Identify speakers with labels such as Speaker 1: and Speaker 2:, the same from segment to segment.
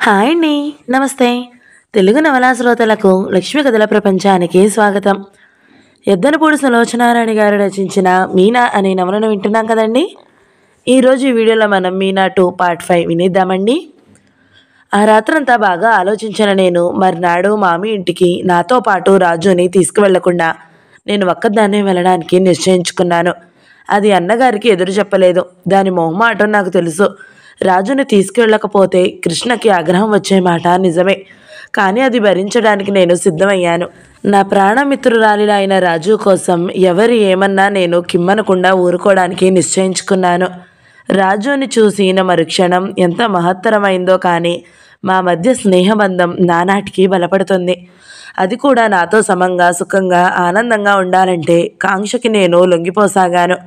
Speaker 1: Hi అండి. నమస్తే. తెలుగు నవలా శ్రోతలకు లక్ష్మీ కథల ప్రపంచానికి స్వాగతం. ఎద్దనపూడి సులోచనారాణి గారు రచించిన 'మీనా' అనే నవలను వింటున్నాం కదండి. ఈరోజు ఈ వీడియోలో మనం 'మీనా 2 పార్ట్ 5' వినిద్దామండి. ఆ రాత్రంతా బాగా ఆలోచించిన నేను మర్నాడు మామి ఇంటికి నాతో పాటు రాజుని తీసుకువెళ్లకుండా నేను ఒక్కదాన్నే వెళ్ళడానికి నిశ్చయించుకున్నాను. అది అన్నగారికి ఎదురు చెప్పలేదు. దాని మొహమాటం నాకు తెలుసు. రాజుని తీసుకెళ్ళకపోతే కృష్ణకి ఆగ్రహం వచ్చే మాట నిజమే. కానీ అది భరించడానికి నేను సిద్ధమయ్యాను. నా ప్రాణమిత్రురాలిలా అయిన రాజు కోసం ఎవరు ఏమన్నా నేను కిమ్మనకుండా ఊరుకోవడానికి నిశ్చయించుకున్నాను. రాజుని చూసిన మరుక్షణం ఎంత మహత్తరమైందో కానీ మా మధ్య స్నేహబంధం నానాటికి బలపడుతుంది. అది కూడా నాతో సమంగా సుఖంగా ఆనందంగా ఉండాలంటే కాంక్షకి నేను లొంగిపోసాగాను.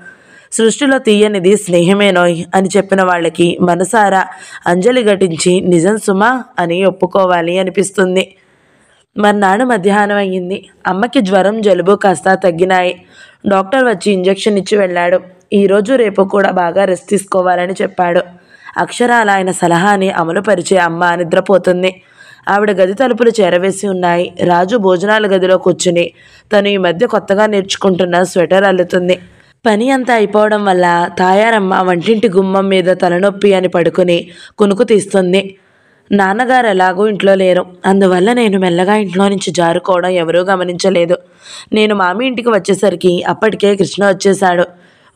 Speaker 1: సృష్టిలో తీయనిది స్నేహమేనోయ్ అని చెప్పిన వాళ్ళకి మనసారా అంజలి ఘటించి నిజం సుమా అని ఒప్పుకోవాలి అనిపిస్తుంది. మర్నాడు మధ్యాహ్నం అయ్యింది. అమ్మకి జ్వరం జలుబు కాస్త తగ్గినాయి. డాక్టర్ వచ్చి ఇంజెక్షన్ ఇచ్చి వెళ్ళాడు. ఈరోజు రేపు కూడా బాగా రెస్ట్ తీసుకోవాలని చెప్పాడు. అక్షరాల ఆయన సలహాని అమలుపరిచే అమ్మ నిద్రపోతుంది. ఆవిడ గది తలుపులు చేరవేసి ఉన్నాయి. రాజు భోజనాల గదిలో కూర్చుని తను ఈ మధ్య కొత్తగా నేర్చుకుంటున్న స్వెటర్ అల్లుతుంది. పని అంతా అయిపోవడం వల్ల తాయారమ్మ వంటింటి గుమ్మం మీద తలనొప్పి అని పడుకుని కునుకు తీస్తుంది. నాన్నగారు ఎలాగూ ఇంట్లో లేరు. అందువల్ల నేను మెల్లగా ఇంట్లో నుంచి జారుకోవడం ఎవరూ గమనించలేదు. నేను మామి ఇంటికి వచ్చేసరికి అప్పటికే కృష్ణ వచ్చేశాడు.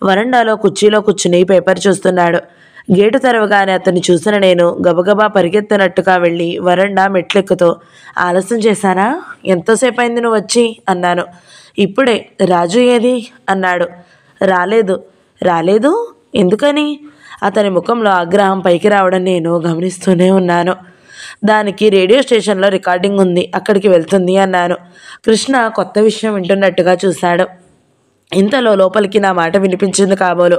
Speaker 1: వరండాలో కుర్చీలో కూర్చుని పేపర్ చూస్తున్నాడు. గేటు తెరవగానే అతన్ని చూసిన నేను గబగబా పరిగెత్తినట్టుగా వెళ్ళి వరండా మెట్లెక్కుతూ, ఆలస్యం చేశానా? ఎంతోసేపు అయింది నువ్వు వచ్చి అన్నాను. ఇప్పుడే. రాజు ఏది అన్నాడు. రాలేదు. రాలేదు? ఎందుకని? అతని ముఖంలో ఆగ్రహం పైకి రావడం నేను గమనిస్తూనే ఉన్నాను. దానికి రేడియో స్టేషన్లో రికార్డింగ్ ఉంది, అక్కడికి వెళ్తుంది అన్నాను. కృష్ణ కొత్త విషయం వింటున్నట్టుగా చూశాడు. ఇంతలో లోపలికి నా మాట వినిపించింది కాబోలు.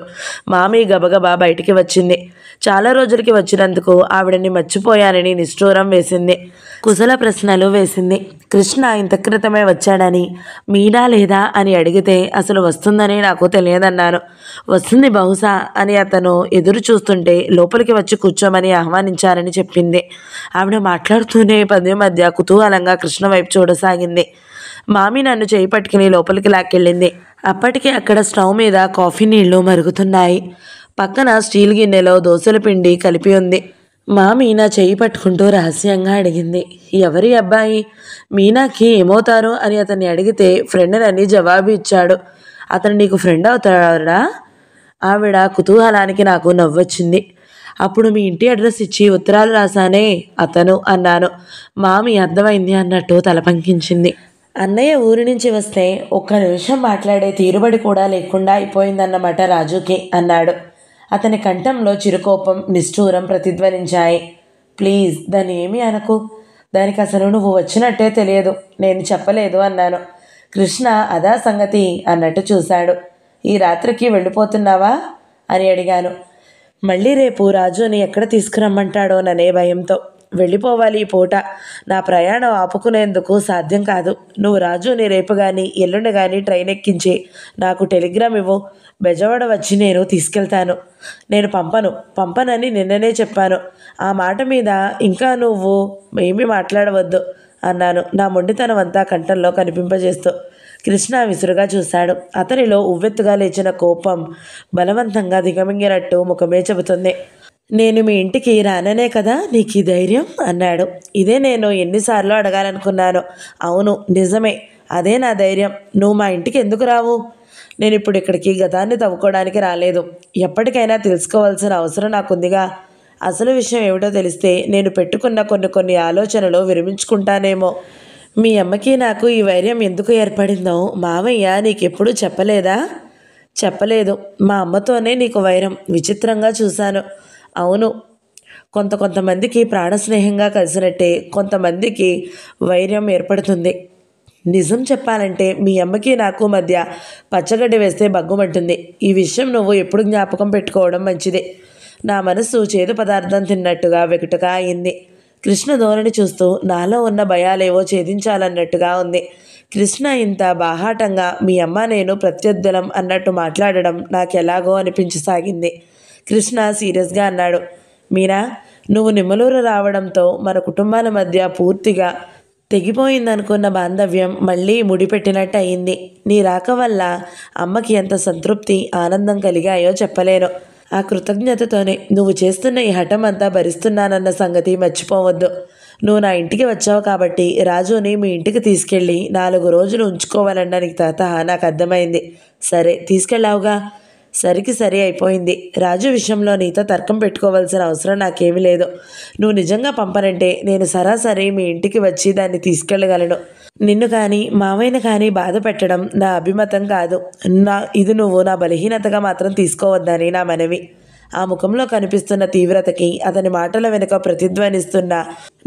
Speaker 1: మామి గబగబా బయటికి వచ్చింది. చాలా రోజులకి వచ్చినందుకు ఆవిడని మర్చిపోయానని నిష్ఠూరం వేసింది. కుశల ప్రశ్నలు వేసింది. కృష్ణ ఇంత క్రితమే వచ్చాడని, మీనా లేదా అని అడిగితే అసలు వస్తుందని నాకు తెలియదన్నాను. వస్తుంది బహుశా అని అతను ఎదురు చూస్తుంటే లోపలికి వచ్చి కూర్చోమని ఆహ్వానించారని చెప్పింది. ఆవిడ మాట్లాడుతూనే పది మధ్య కుతూహలంగా కృష్ణ వైపు చూడసాగింది. మామి నన్ను చేయి పట్టుకుని లోపలికి లాక్కెళ్ళింది. అప్పటికే అక్కడ స్టవ్ మీద కాఫీ నీళ్లు మరుగుతున్నాయి. పక్కన స్టీల్ గిన్నెలో దోసల పిండి కలిపి ఉంది. మామి నా చేయి పట్టుకుంటూ రహస్యంగా అడిగింది, ఎవరి అబ్బాయి? మీనాకి ఏమవుతారు అని అతన్ని అడిగితే ఫ్రెండ్ అని జవాబు ఇచ్చాడు. అతను నీకు ఫ్రెండ్ అవుతాడా? ఆవిడ కుతూహలానికి నాకు నవ్వొచ్చింది. అప్పుడు మీ ఇంటి అడ్రస్ ఇచ్చి ఉత్తరాలు రాశానే అతను అన్నాను. మామి అర్థమైంది అన్నట్టు తల పంకించింది. అన్నయ్య ఊరి నుంచి వస్తే ఒక్క నిమిషం మాట్లాడే తీరుబడి కూడా లేకుండా అయిపోయిందన్నమాట రాజుకి అన్నాడు. అతని కంఠంలో చిరుకోపం నిష్ఠూరం ప్రతిధ్వనించాయి. ప్లీజ్ దాన్ని ఏమీ అనకు. దానికి అసలు నువ్వు వచ్చినట్టే తెలియదు. నేను చెప్పలేదు అన్నాను. కృష్ణ అదా సంగతి అన్నట్టు చూశాడు. ఈ రాత్రికి వెళ్ళిపోతున్నావా అని అడిగాను. మళ్ళీ రేపు రాజుని ఎక్కడ తీసుకురమ్మంటాడోననే భయంతో. వెళ్ళిపోవాలి ఈ పూట. నా ప్రయాణం ఆపుకునేందుకు సాధ్యం కాదు. నువ్వు రాజుని రేపు కానీ ఎల్లుండి కానీ ట్రైన్ ఎక్కించి నాకు టెలిగ్రామ్ ఇవ్వు. బెజవాడ వచ్చి నేను తీసుకెళ్తాను. నేను పంపనని నిన్ననే చెప్పాను. ఆ మాట మీద ఇంకా నువ్వు ఏమీ మాట్లాడవద్దు అన్నాను, నా మొండితనం అంతా కంఠంలో కనిపింపజేస్తూ. కృష్ణ విసురుగా చూశాడు. అతనిలో ఉవ్వెత్తుగా లేచిన కోపం బలవంతంగా దిగమింగినట్టు ముఖమే చెబుతుంది. నేను మీ ఇంటికి రాననే కదా నీకు ఈ ధైర్యం అన్నాడు. ఇదే నేను ఎన్నిసార్లు అడగాలనుకున్నాను. అవును, నిజమే, అదే నా ధైర్యం. నువ్వు మా ఇంటికి ఎందుకు రావు? నేను ఇప్పుడు ఇక్కడికి గతాన్ని తవ్వుకోవడానికి రాలేదు. ఎప్పటికైనా తెలుసుకోవాల్సిన అవసరం నాకుందిగా. అసలు విషయం ఏమిటో తెలిస్తే నేను పెట్టుకున్న కొన్ని ఆలోచనలు విరమించుకుంటానేమో. మీ అమ్మకి నాకు ఈ వైర్యం ఎందుకు ఏర్పడిందో మావయ్య నీకెప్పుడు చెప్పలేదా? చెప్పలేదు. మా అమ్మతోనే నీకు వైరం. విచిత్రంగా చూశాను. అవును, కొంతమందికి ప్రాణస్నేహంగా కలిసినట్టే కొంతమందికి వైర్యం ఏర్పడుతుంది. నిజం చెప్పాలంటే మీ అమ్మకి నాకు మధ్య పచ్చగడ్డి వేస్తే బగ్గుమంటుంది. ఈ విషయం నువ్వు ఎప్పుడు జ్ఞాపకం పెట్టుకోవడం మంచిది. నా మనసు చేదు పదార్థం తిన్నట్టుగా వెకుటగా అయింది. కృష్ణ ధోరణి చూస్తూ నాలో ఉన్న భయాలేవో ఛేదించాలన్నట్టుగా ఉంది. కృష్ణ ఇంత బాహాటంగా మీ అమ్మ నేను ప్రత్యర్థులం అన్నట్టు మాట్లాడడం నాకెలాగో అనిపించసాగింది. కృష్ణ సీరియస్గా అన్నాడు. మీరా, నువ్వు నిమ్మలూరు రావడంతో మన కుటుంబాల మధ్య పూర్తిగా తెగిపోయిందనుకున్న బాంధవ్యం మళ్ళీ ముడిపెట్టినట్టు అయింది. నీ రాక వల్ల అమ్మకి ఎంత సంతృప్తి, ఆనందం కలిగాయో చెప్పలేను. ఆ కృతజ్ఞతతోనే నువ్వు చేస్తున్న ఈ హఠం అంతా భరిస్తున్నానన్న సంగతి మర్చిపోవద్దు. నువ్వు నా ఇంటికి వచ్చావు కాబట్టి రాజుని మీ ఇంటికి తీసుకెళ్ళి 4 రోజులు ఉంచుకోవాలన్న నీకు తాత నాకు అర్థమైంది. సరే, తీసుకెళ్ళావుగా, సరికి సరి అయిపోయింది. రాజు విషయంలో నీతో తర్కం పెట్టుకోవాల్సిన అవసరం నాకేమీ లేదు. నువ్వు నిజంగా పంపనంటే నేను సరాసరి మీ ఇంటికి వచ్చి దాన్ని తీసుకెళ్ళగలను. నిన్ను కానీ మావయ్యని కానీ బాధ పెట్టడం నా అభిమతం కాదు. ఇది నువ్వు నా బలహీనతగా మాత్రం తీసుకోవద్దని నా మనవి. ఆ ముఖంలో కనిపిస్తున్న తీవ్రతకి, అతని మాటల వెనుక ప్రతిధ్వనిస్తున్న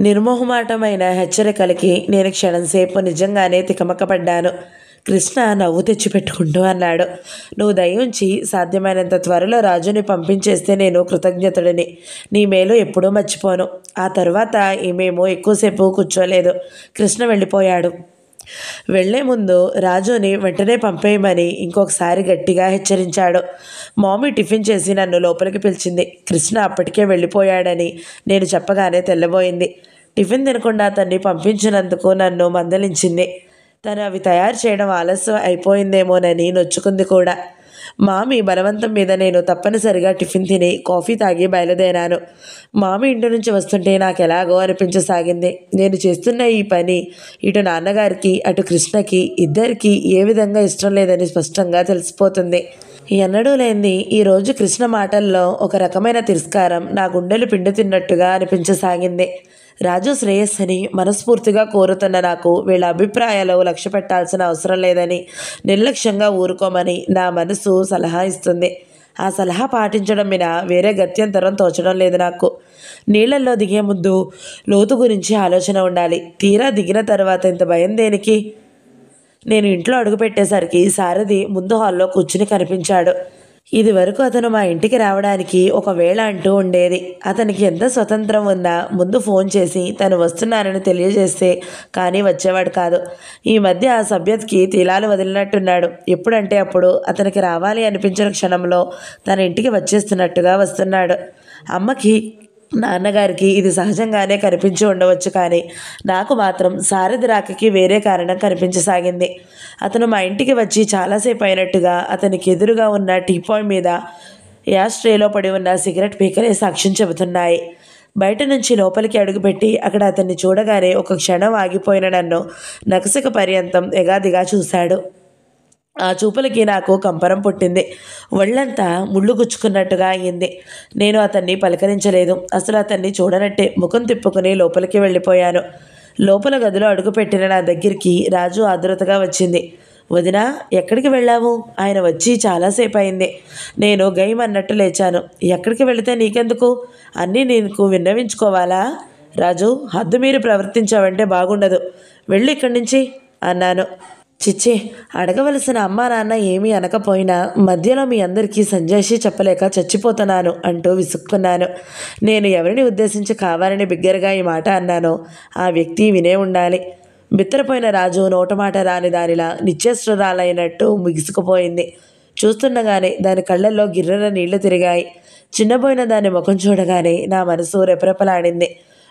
Speaker 1: నిర్మోహమాటమైన హెచ్చరికలకి నేను క్షణంసేపు నిజంగానే తికమకపడ్డాను. కృష్ణ నవ్వు తెచ్చిపెట్టుకుంటూ అన్నాడు, నువ్వు దయించి సాధ్యమైనంత త్వరలో రాజుని పంపించేస్తే నేను కృతజ్ఞతుడిని. నీ మేలు ఎప్పుడూ మర్చిపోను. ఆ తర్వాత మేము ఎక్కువసేపు కూర్చోలేదు. కృష్ణ వెళ్ళిపోయాడు. వెళ్లే ముందు రాజుని వెంటనే పంపేయమని ఇంకొకసారి గట్టిగా హెచ్చరించాడు. మామీ టిఫిన్ చేసి నన్ను లోపలికి పిలిచింది. కృష్ణ అప్పటికే వెళ్ళిపోయాడని నేను చెప్పగానే తెల్లబోయింది. టిఫిన్ తినకుండా అతన్ని పంపించినందుకు నన్ను మందలించింది. తను అవి తయారు చేయడం ఆలస్యం అయిపోయిందేమోనని నొచ్చుకుంది కూడా. మామీ బలవంతం మీద నేను తప్పనిసరిగా టిఫిన్ తిని కాఫీ తాగి బయలుదేరాను. మామీ ఇంటి నుంచి వస్తుంటే నాకు ఎలాగో అనిపించసాగింది. నేను చేస్తున్న ఈ పని ఇటు నాన్నగారికి అటు కృష్ణకి ఇద్దరికీ ఏ విధంగా ఇష్టం లేదని స్పష్టంగా తెలిసిపోతుంది. ఎన్నడూ లేనిది ఈరోజు కృష్ణ మాటల్లో ఒక రకమైన తిరస్కారం నా గుండెలు పిండి తిన్నట్టుగా అనిపించసాగింది. రాజు శ్రేయస్సుని మనస్ఫూర్తిగా కోరుతున్న నాకు వీళ్ళ అభిప్రాయాలు లక్ష్య పెట్టాల్సిన అవసరం లేదని, నిర్లక్ష్యంగా ఊరుకోమని నా మనసు సలహా ఇస్తుంది. ఆ సలహా పాటించడం మీద వేరే గత్యంతరం తోచడం లేదు నాకు. నీళ్లలో దిగే ముందు లోతు గురించి ఆలోచన ఉండాలి. తీరా దిగిన తర్వాత ఇంత భయం దేనికి? నేను ఇంట్లో అడుగుపెట్టేసరికి సారథి ముందు హాల్లో కూర్చుని కనిపించాడు. ఇది వరకు అతను మా ఇంటికి రావడానికి ఒకవేళ అంటూ ఉండేది. అతనికి ఎంత స్వతంత్రం ఉందా, ముందు ఫోన్ చేసి తను వస్తున్నానని తెలియజేస్తే కానీ వచ్చేవాడు కాదు. ఈ మధ్య ఆ సభ్యతకి తీలాలు వదిలినట్టున్నాడు. ఎప్పుడంటే అప్పుడు అతనికి రావాలి అనిపించిన క్షణంలో తన ఇంటికి వచ్చేస్తున్నట్టుగా వస్తున్నాడు. అమ్మకి నాన్నగారికి ఇది సహజంగానే కనిపించి ఉండవచ్చు, కానీ నాకు మాత్రం సారథి రాకకి వేరే కారణం కనిపించసాగింది. అతను మా ఇంటికి వచ్చి చాలాసేపు అయినట్టుగా అతనికి ఎదురుగా ఉన్న టీపాయ్ మీద యాష్ ట్రేలో పడి ఉన్న సిగరెట్ పీకలే సాక్ష్యం చెబుతున్నాయి. బయట నుంచి లోపలికి అడుగుపెట్టి అక్కడ అతన్ని చూడగానే ఒక క్షణం ఆగిపోయిన నన్ను నకసిక పర్యంతం ఎగాదిగా చూశాడు. ఆ చూపులకి నాకు కంపరం పుట్టింది. ఒళ్ళంతా ముళ్ళు గుచ్చుకున్నట్టుగా అయ్యింది. నేను అతన్ని పలకరించలేదు. అసలు అతన్ని చూడనట్టే ముఖం తిప్పుకుని లోపలికి వెళ్ళిపోయాను. లోపల గదిలో అడుగుపెట్టిన నా దగ్గరికి రాజు ఆదురతగా వచ్చింది. వదినా, ఎక్కడికి వెళ్ళావు? ఆయన వచ్చి చాలాసేపు అయింది. నేను గైమన్నట్టు లేచాను. ఎక్కడికి వెళితే నీకెందుకు? అన్నీ నీకు విన్నవించుకోవాలా? రాజు, హద్దు మీరు ప్రవర్తించావంటే బాగుండదు. వెళ్ళు ఇక్కడి నుంచి అన్నాను. చిచ్చి, అడగవలసిన అమ్మా నాన్న ఏమీ అనకపోయినా మధ్యలో మీ అందరికీ సంజాయిషి చెప్పలేక చచ్చిపోతున్నాను అంటూ విసుక్కున్నాను. నేను ఎవరిని ఉద్దేశించి కావాలని బిగ్గరగా ఈ మాట అన్నానో ఆ వ్యక్తి వినే ఉండాలి. బిత్తరపోయిన రాజు నోటమాట రాని దానిలా నిశ్చేష్టురాలైనట్టు ముగిసుకుపోయింది. చూస్తుండగానే దాని కళ్ళల్లో గిర్రెల నీళ్లు తిరిగాయి. చిన్నపోయిన దాని ముఖం చూడగానే నా మనసు రెపరెపలాడింది.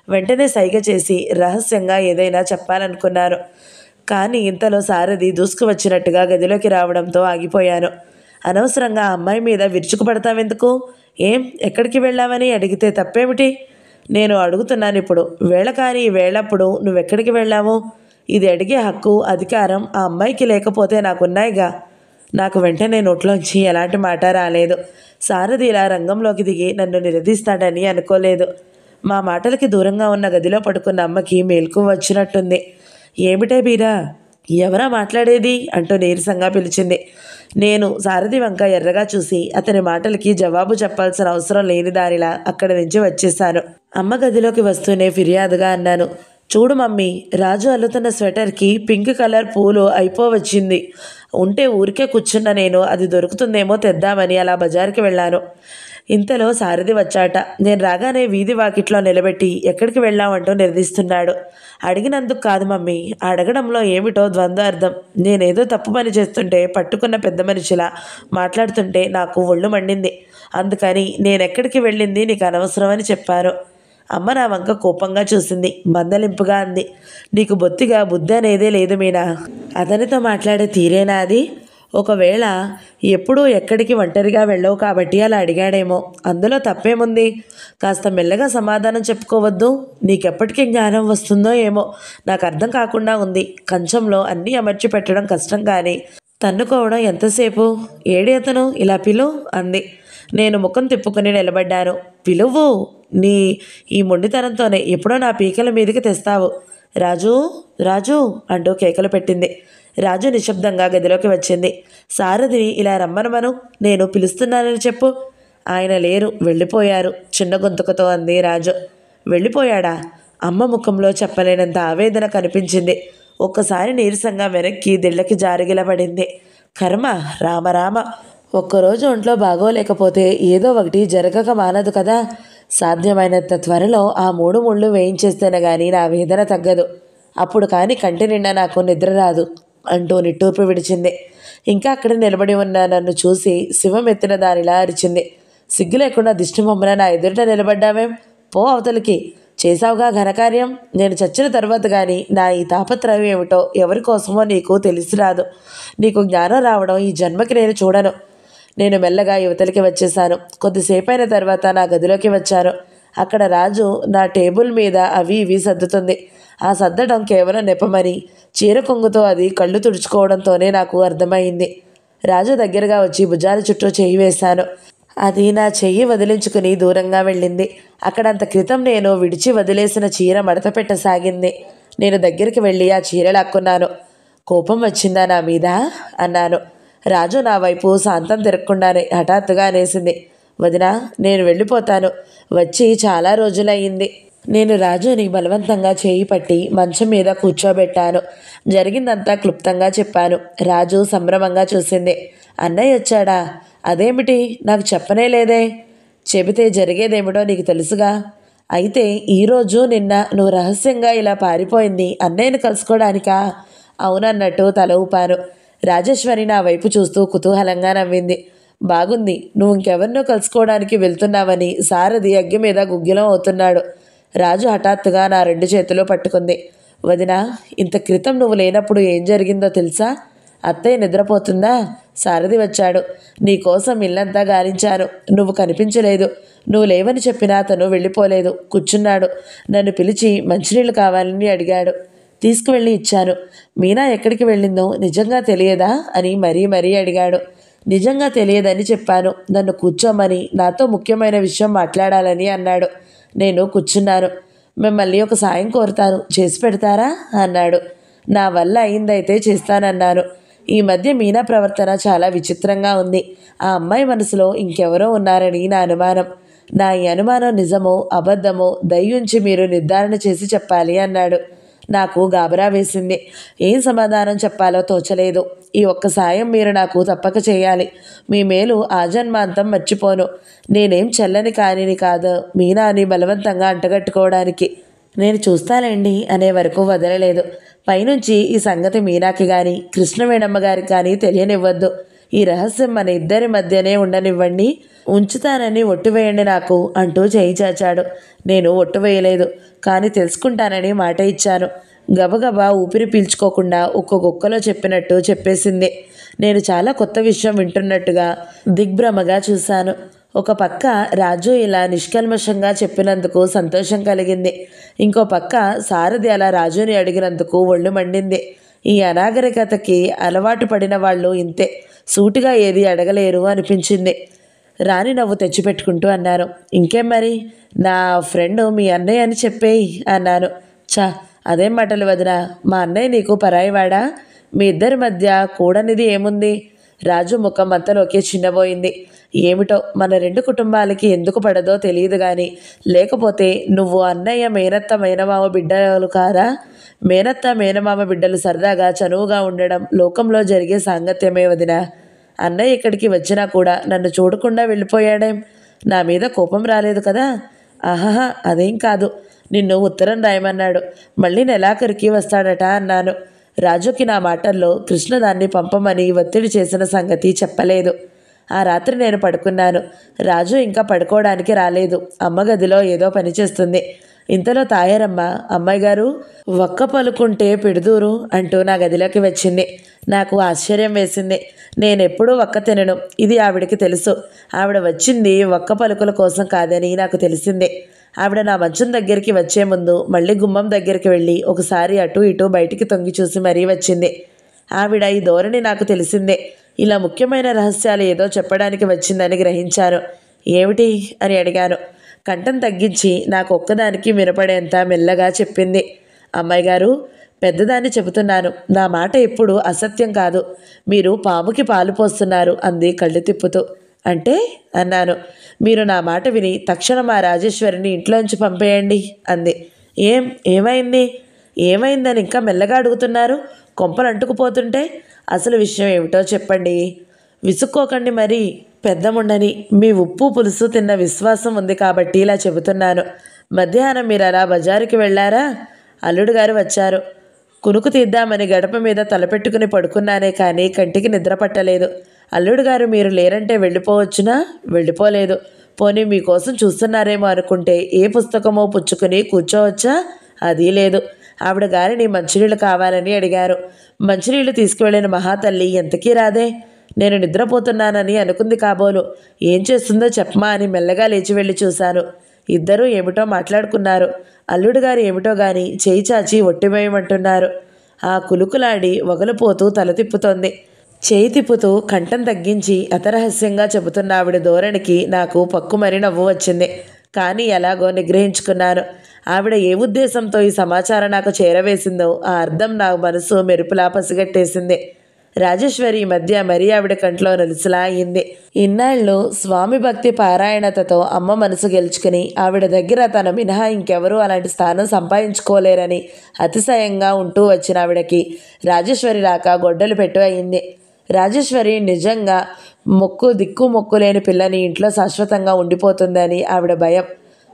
Speaker 1: వెంటనే సైగ చేసి రహస్యంగా ఏదైనా చెప్పాలనుకున్నాను. కానీ ఇంతలో సారథి దూసుకువచ్చినట్టుగా గదిలోకి రావడంతో ఆగిపోయాను. అనవసరంగా ఆ అమ్మాయి మీద విరుచుకుపడతావెందుకు? ఏం, ఎక్కడికి వెళ్ళావని అడిగితే తప్పేమిటి? నేను అడుగుతున్నాను ఇప్పుడు. వేళ కానీ ఈ వేళప్పుడు నువ్వెక్కడికి వెళ్ళావు? ఇది అడిగే హక్కు, అధికారం ఆ అమ్మాయికి లేకపోతే నాకున్నాయిగా. నాకు వెంటనే నోట్లోంచి ఎలాంటి మాట రాలేదు. సారథి ఇలా రంగంలోకి దిగి నన్ను నిలదీస్తాడని అనుకోలేదు. మా మాటలకి దూరంగా ఉన్న గదిలో పడుకున్న అమ్మకి మేల్కు వచ్చినట్టుంది. ఏమిటే బీరా, ఎవరా మాట్లాడేది అంటూ నీరసంగా పిలిచింది. నేను సారథి వంక ఎర్రగా చూసి అతని మాటలకి జవాబు చెప్పాల్సిన అవసరం లేని దానిలా అక్కడి నుంచి వచ్చేశాను. అమ్మ గదిలోకి వస్తూనే ఫిర్యాదుగా అన్నాను. చూడు మమ్మీ, రాజు అల్లుతున్న స్వెటర్కి పింక్ కలర్ పూలు అయిపోవచ్చింది. ఉంటే ఊరికే కూర్చున్న నేను అది దొరుకుతుందేమో తెద్దామని అలా బజారుకి వెళ్ళాను. ఇంతలో సారథి వచ్చాట. నేను రాగానే వీధి వాకిట్లో నిలబెట్టి ఎక్కడికి వెళ్ళామంటూ నిలదీస్తున్నాడు. అడిగినందుకు కాదు మమ్మీ, అడగడంలో ఏమిటో ద్వంద్వార్థం. నేనేదో తప్పు పని చేస్తుంటే పట్టుకున్న పెద్ద మనిషిలా మాట్లాడుతుంటే నాకు ఒళ్ళు మండింది. అందుకని నేనెక్కడికి వెళ్ళింది నీకు అనవసరమని చెప్పాను. అమ్మ నా వంక కోపంగా చూసింది. మందలింపుగా అంది. నీకు బొత్తిగా బుద్ధి అనేదే లేదు మీనా. అతనితో మాట్లాడే తీరేనా అది? ఒకవేళ ఎప్పుడూ ఎక్కడికి ఒంటరిగా వెళ్ళవు కాబట్టి అలా అడిగాడేమో. అందులో తప్పేముంది? కాస్త మెల్లగా సమాధానం చెప్పుకోవద్దు? నీకెప్పటికీ జ్ఞానం వస్తుందో ఏమో నాకు అర్థం కాకుండా ఉంది. కంచంలో అన్నీ అమర్చి పెట్టడం కష్టం, కానీ తన్నుకోవడం ఎంతసేపు? ఏడి అతను, ఇలా పిలు అంది. నేను ముఖం తిప్పుకుని నిలబడ్డాను. పిలువు, నీ ఈ మొండితనంతోనే ఎప్పుడో నా పీకల మీదకి తెస్తావు. రాజు, రాజు అంటూ కేకలు పెట్టింది. రాజు నిశ్శబ్దంగా గదిలోకి వచ్చింది. సారథిని ఇలా రమ్మనమను, నేను పిలుస్తున్నానని చెప్పు. ఆయన లేరు, వెళ్ళిపోయారు చిన్న గొంతుకతో అంది రాజు. వెళ్ళిపోయాడా? అమ్మ ముఖంలో చెప్పలేనంత ఆవేదన కనిపించింది. ఒక్కసారి నీరసంగా వెనక్కి దిళ్ళకి జారిగిలబడింది. కర్మ, రామరామ. ఒక్కరోజు ఒంట్లో బాగోలేకపోతే ఏదో ఒకటి జరగక మానదు కదా. సాధ్యమైనంత త్వరలో ఆ 3 ముళ్ళు వేయించేస్తేనే గాని నా వేదన తగ్గదు. అప్పుడు కానీ కంటి నిండా నాకు నిద్ర రాదు అంటూ నిట్టూర్పు విడిచింది. ఇంకా అక్కడ నిలబడి ఉన్న నన్ను చూసి శివం ఎత్తిన దానిలా అరిచింది. సిగ్గు లేకుండా దిష్టిబొమ్మన నా ఎదుట నిలబడ్డావేం? పో అవతలికి. చేశావుగా ఘనకార్యం. నేను చచ్చిన తర్వాత కానీ నా ఈ తాపత్రయం ఏమిటో ఎవరి కోసమో నీకు తెలిసి రాదు. నీకు జ్ఞానం రావడం ఈ జన్మకి నేను చూడను. నేను మెల్లగా యువతలకి వచ్చేశాను. కొద్దిసేపైన తర్వాత నా గదిలోకి వచ్చాను. అక్కడ రాజు నా టేబుల్ మీద అవి ఇవి సర్దుతుంది. ఆ సర్దడం కేవలం నెపమని, చీర కొంగుతో అది కళ్ళు తుడుచుకోవడంతోనే నాకు అర్థమైంది. రాజు దగ్గరగా వచ్చి భుజాల చుట్టూ చెయ్యి వేశాను. అది నా చెయ్యి వదిలించుకుని దూరంగా వెళ్ళింది. అక్కడంత క్రితం నేను విడిచి వదిలేసిన చీర మడత పెట్టసాగింది. నేను దగ్గరికి వెళ్ళి ఆ చీర లాక్కున్నాను. కోపం వచ్చిందా నా మీద అన్నాను. రాజు నా వైపు శాంతం తిరగకుండానే హఠాత్తుగా అనేసింది. వదినా, నేను వెళ్ళిపోతాను. వచ్చి చాలా రోజులయ్యింది. నేను రాజుని బలవంతంగా చేయి పట్టి మంచం మీద కూర్చోబెట్టాను. జరిగిందంతా క్లుప్తంగా చెప్పాను. రాజు సంభ్రమంగా చూసింది. అన్నయ్య వచ్చాడా? అదేమిటి, నాకు చెప్పనే లేదే. చెబితే జరిగేదేమిటో నీకు తెలుసుగా. అయితే ఈరోజు నిన్న నువ్వు రహస్యంగా ఇలా పారిపోయింది అన్నయ్యను కలుసుకోవడానికా? అవునన్నట్టు తల ఊపాను. రాజేశ్వరి నా వైపు చూస్తూ కుతూహలంగా నవ్వింది. బాగుంది, నువ్వు ఇంకెవరినో కలుసుకోవడానికి వెళ్తున్నావని సారథి అగ్గి మీద గుగ్గిలం అవుతున్నాడు. రాజు హఠాత్తుగా నా 2 చేతులు పట్టుకుంది. వదినా, ఇంత క్రితం నువ్వు లేనప్పుడు ఏం జరిగిందో తెలుసా? అత్తయ్య నిద్రపోతుందా? సారథి వచ్చాడు. నీకోసం ఇల్లంతా గాలించాను. నువ్వు కనిపించలేదు. నువ్వు లేవని చెప్పినా అతను వెళ్ళిపోలేదు. కూర్చున్నాడు. నన్ను పిలిచి మంచినీళ్ళు కావాలని అడిగాడు. తీసుకువెళ్ళి ఇచ్చాను. మీనా ఎక్కడికి వెళ్ళిందో నిజంగా తెలియదా అని మరీ అడిగాడు. నిజంగా తెలియదని చెప్పాను. నన్ను కూర్చోమని, నాతో ముఖ్యమైన విషయం మాట్లాడాలని అన్నాడు. నేను కూర్చున్నాను. మిమ్మల్ని ఒక సాయం కోరుతాను, చేసి పెడతారా అన్నాడు. నా వల్ల అయిందైతే చేస్తానన్నాను. ఈ మధ్య మీనా ప్రవర్తన చాలా విచిత్రంగా ఉంది. ఆ అమ్మాయి మనసులో ఇంకెవరో ఉన్నారని నా అనుమానం. నా ఈ అనుమానం నిజమో అబద్ధమో దయ్యుంచి మీరు నిర్ధారణ చేసి చెప్పాలి అన్నాడు. నాకు గాబరా వేసింది. ఏం సమాధానం చెప్పాలో తోచలేదు. ఈ ఒక్క సాయం మీరు నాకు తప్పక చేయాలి. మీ మేలు ఆజన్మాంతం మర్చిపోను. నేనేం చెల్లని కానిని కాదు మీనాని బలవంతంగా అంటగట్టుకోవడానికి. నేను చూస్తానండి అనే వరకు వదలలేదు. పైనుంచి ఈ సంగతి మీనాకి కానీ కృష్ణవేణమ్మ గారికి కానీ తెలియనివ్వద్దు. ఈ రహస్యం మన ఇద్దరి మధ్యనే ఉండనివ్వండి. ఉంచుతానని ఒట్టు వేయండి నాకు అంటూ చేయి చాచాడు. నేను ఒట్టు వేయలేదు, కానీ తెలుసుకుంటానని మాట ఇచ్చాను. గబగబా ఊపిరి పీల్చుకోకుండా ఒక్క గుక్కలో చెప్పినట్టు చెప్పేసింది. నేను చాలా కొత్త విషయం వింటున్నట్టుగా దిగ్భ్రమగా చూశాను. ఒక పక్క రాజు ఇలా నిష్కల్మషంగా చెప్పినందుకు సంతోషం కలిగింది. ఇంకో పక్క సారథి అలా రాజుని అడిగినందుకు ఒళ్ళు మండింది. ఈ అనాగరికతకి అలవాటు పడిన వాళ్ళు ఇంతే, సూటిగా ఏది అడగలేరు అనిపించింది. రాణి నవ్వు తెచ్చిపెట్టుకుంటూ అన్నాను. ఇంకేం మరి, నా ఫ్రెండ్ మీ అన్నయ్య అని చెప్పేయి అన్నాను. అదేం మాటలు వదినా, మా అన్నయ్య నీకు పరాయివాడా? మీ ఇద్దరి మధ్య కూడనిది ఏముంది? రాజు ముఖం అంతలోకి చిన్నబోయింది. ఏమిటో మన 2 కుటుంబాలకి ఎందుకు పడదో తెలియదు కానీ, లేకపోతే నువ్వు అన్నయ్య మేనత్త మేనమామ బిడ్డలు కారా? మేనత్త మేనమామ బిడ్డలు సరదాగా చనువుగా ఉండడం లోకంలో జరిగే సాంగత్యమే వదినా. అన్నయ్య ఇక్కడికి వచ్చినా కూడా నన్ను చూడకుండా వెళ్ళిపోయాడేం? నా మీద కోపం రాలేదు కదా? ఆహాహా, అదేం కాదు. నిన్ను ఉత్తరం రాయమన్నాడు. మళ్ళీ నెలాఖరికి వస్తాడట అన్నాను. రాజుకి నా మాటల్లో కృష్ణ దాన్ని పంపమని ఒత్తిడి చేసిన సంగతి చెప్పలేదు. ఆ రాత్రి నేను పడుకున్నాను. రాజు ఇంకా పడుకోవడానికి రాలేదు. అమ్మ గదిలో ఏదో పని చేస్తుంది. ఇంతలో తాయారమ్మ, అమ్మాయి గారు ఒక్క పలుకుంటే పెడుదూరు అంటూ నా గదిలోకి వచ్చింది. నాకు ఆశ్చర్యం వేసింది. నేనెప్పుడూ ఒక్క తినను. ఇది ఆవిడకి తెలుసు. ఆవిడ వచ్చింది ఒక్క పలుకుల కోసం కాదని నాకు తెలిసిందే. ఆవిడ నా మంచం దగ్గరికి వచ్చే ముందు మళ్ళీ గుమ్మం దగ్గరికి వెళ్ళి ఒకసారి అటు ఇటు బయటికి తొంగి చూసి మరీ వచ్చింది. ఆవిడ ఈ ధోరణి నాకు తెలిసిందే. ఇలా ముఖ్యమైన రహస్యాలు ఏదో చెప్పడానికి వచ్చిందని గ్రహించాను. ఏమిటి అని అడిగాను. కంఠం తగ్గించి నాకు ఒక్కదానికి వినపడేంత మెల్లగా చెప్పింది. అమ్మాయి గారు, పెద్దదాన్ని చెబుతున్నాను. నా మాట ఎప్పుడు అసత్యం కాదు. మీరు పాముకి పాలు పోస్తున్నారు అంది కళ్ళు తిప్పుతూ. అంటే అన్నాను. మీరు నా మాట విని తక్షణం ఆ రాజేశ్వరిని ఇంట్లోంచి పంపేయండి అంది. ఏమైంది? ఏమైందని ఇంకా మెల్లగా అడుగుతున్నారు? కొంపలు అంటుకుపోతుంటే అసలు విషయం ఏమిటో చెప్పండి. విసుక్కోకండి మరి. పెద్దముండని మీ ఉప్పు పులుసు తిన్న విశ్వాసం ఉంది కాబట్టి ఇలా చెబుతున్నాను. మధ్యాహ్నం మీరు అలా బజారుకి వెళ్ళారా? అల్లుడు గారు వచ్చారు. కునుకు తీద్దామని గడప మీద తలపెట్టుకుని పడుకున్నానే కానీ కంటికి నిద్ర పట్టలేదు. అల్లుడు గారు మీరు లేరంటే వెళ్ళిపోవచ్చునా? వెళ్ళిపోలేదు. పోనీ మీకోసం చూస్తున్నారేమో అనుకుంటే ఏ పుస్తకమో పుచ్చుకుని కూర్చోవచ్చా? అది లేదు. ఆవిడ గారిని మంచినీళ్ళు కావాలని అడిగారు. మంచినీళ్ళు తీసుకువెళ్ళిన మహాతల్లి ఎంతకీ రాదే. నేను నిద్రపోతున్నానని అనుకుంది కాబోలు. ఏం చేస్తుందో చెప్పమా అని మెల్లగా లేచి వెళ్ళి చూశాను. ఇద్దరూ ఏమిటో మాట్లాడుకున్నారు. అల్లుడు గారు ఏమిటో గాని చేయి చాచి ఒట్టివేయమంటున్నారు. ఆ కులుకులాడి వగలుపోతూ తల తిప్పుతోంది. చేయి తిప్పుతూ కంఠం తగ్గించి అతరహస్యంగా చెబుతున్న ఆవిడ ధోరణికి నాకు పక్కుమని నవ్వు వచ్చింది. కానీ ఎలాగో నిగ్రహించుకున్నాను. ఆవిడ ఏ ఉద్దేశంతో ఈ సమాచారం నాకు చేరవేసిందో ఆ అర్థం నా మనసు మెరుపులా పసిగట్టేసింది. రాజేశ్వరి ఈ మధ్య మరీ ఆవిడ కంట్లో నలుసులా అయింది. ఇన్నాళ్ళు స్వామి భక్తి పారాయణతతో అమ్మ మనసు గెలుచుకుని ఆవిడ దగ్గర తన మినహా ఇంకెవరూ అలాంటి స్థానం సంపాదించుకోలేరని అతిశయంగా ఉంటూ వచ్చిన ఆవిడకి రాజేశ్వరి రాక గొడ్డలు పెట్టు అయింది. రాజేశ్వరి నిజంగా దిక్కు మొక్కు లేని పిల్లని ఇంట్లో శాశ్వతంగా ఉండిపోతుందని ఆవిడ భయం.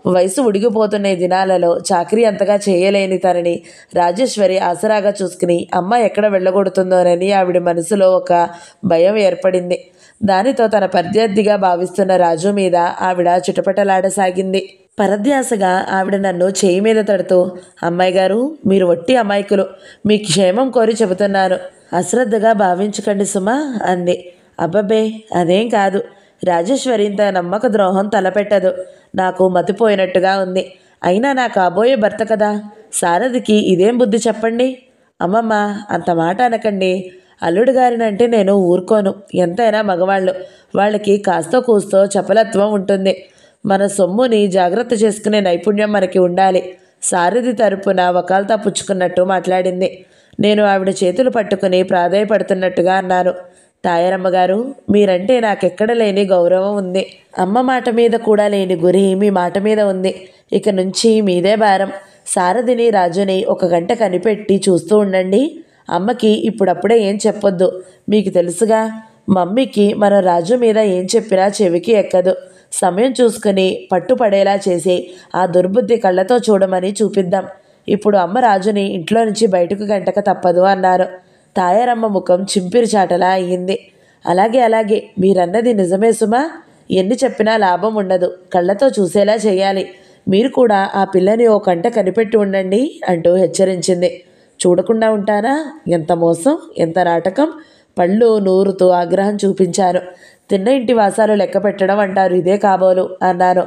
Speaker 1: వయసు ఉడిగిపోతున్న దినాలలో చాకరీ అంతగా చేయలేని తనని రాజేశ్వరి ఆసరాగా చూసుకుని అమ్మ ఎక్కడ వెళ్ళగొడుతుందోనని ఆవిడ మనసులో ఒక భయం ఏర్పడింది. దానితో తన ప్రత్యర్థిగా భావిస్తున్న రాజు మీద ఆవిడ చుటపటలాడసాగింది. పరధ్యాసగా ఆవిడ నన్ను చేయి మీద తడుతూ, అమ్మాయి గారు, మీరు ఒట్టి అమాయకులు. మీ క్షేమం కోరి చెబుతున్నాను. అశ్రద్ధగా భావించకండి సుమా అంది. అబ్బబ్బే, అదేం కాదు. రాజేశ్వరి ఇంత నమ్మక ద్రోహం తలపెట్టదు. నాకు మతిపోయినట్టుగా ఉంది. అయినా నా కాబోయే భర్త కదా. సారథికి ఇదేం బుద్ధి చెప్పండి. అమ్మమ్మ, అంత మాట అనకండి. అల్లుడు గారినంటే నేను ఊరుకోను. ఎంతైనా మగవాళ్ళు. వాళ్ళకి కాస్తో కూస్తో చపలత్వం ఉంటుంది. మన సొమ్ముని జాగ్రత్త చేసుకునే నైపుణ్యం మనకి ఉండాలి. సారథి తరపున వకాల్తా పుచ్చుకున్నట్టు మాట్లాడింది. నేను ఆవిడ చేతులు పట్టుకుని ప్రాధేయపడుతున్నట్టుగా అన్నాను. తాయారమ్మ గారు, మీరంటే నాకెక్కడ లేని గౌరవం ఉంది. అమ్మ మాట మీద కూడా లేని గురి మీ మాట మీద ఉంది. ఇక నుంచి మీదే భారం. సారథిని రాజుని 1 గంట కనిపెట్టి చూస్తూ ఉండండి. అమ్మకి ఇప్పుడప్పుడే ఏం చెప్పొద్దు. మీకు తెలుసుగా, మమ్మీకి మనం రాజు మీద ఏం చెప్పినా చెవికి ఎక్కదు. సమయం చూసుకుని పట్టుపడేలా చేసి ఆ దుర్బుద్ధి కళ్ళతో చూడమని చూపిద్దాం. ఇప్పుడు అమ్మ రాజుని ఇంట్లో నుంచి బయటకు గంటక తప్పదు అన్నారు. తాయారమ్మ ముఖం చింపిరి చాటలా అయ్యింది. అలాగే మీరన్నది నిజమే సుమా. ఎన్ని చెప్పినా లాభం ఉండదు. కళ్ళతో చూసేలా చేయాలి. మీరు కూడా ఆ పిల్లని 1 గంట కనిపెట్టి ఉండండి అంటూ హెచ్చరించింది. చూడకుండా ఉంటానా? ఎంత మోసం, ఎంత నాటకం. పళ్ళు నూరుతూ ఆగ్రహం చూపించాను. తిన్న ఇంటి వాసాలు లెక్క పెట్టడం అంటారు ఇదే కాబోలు అన్నాను.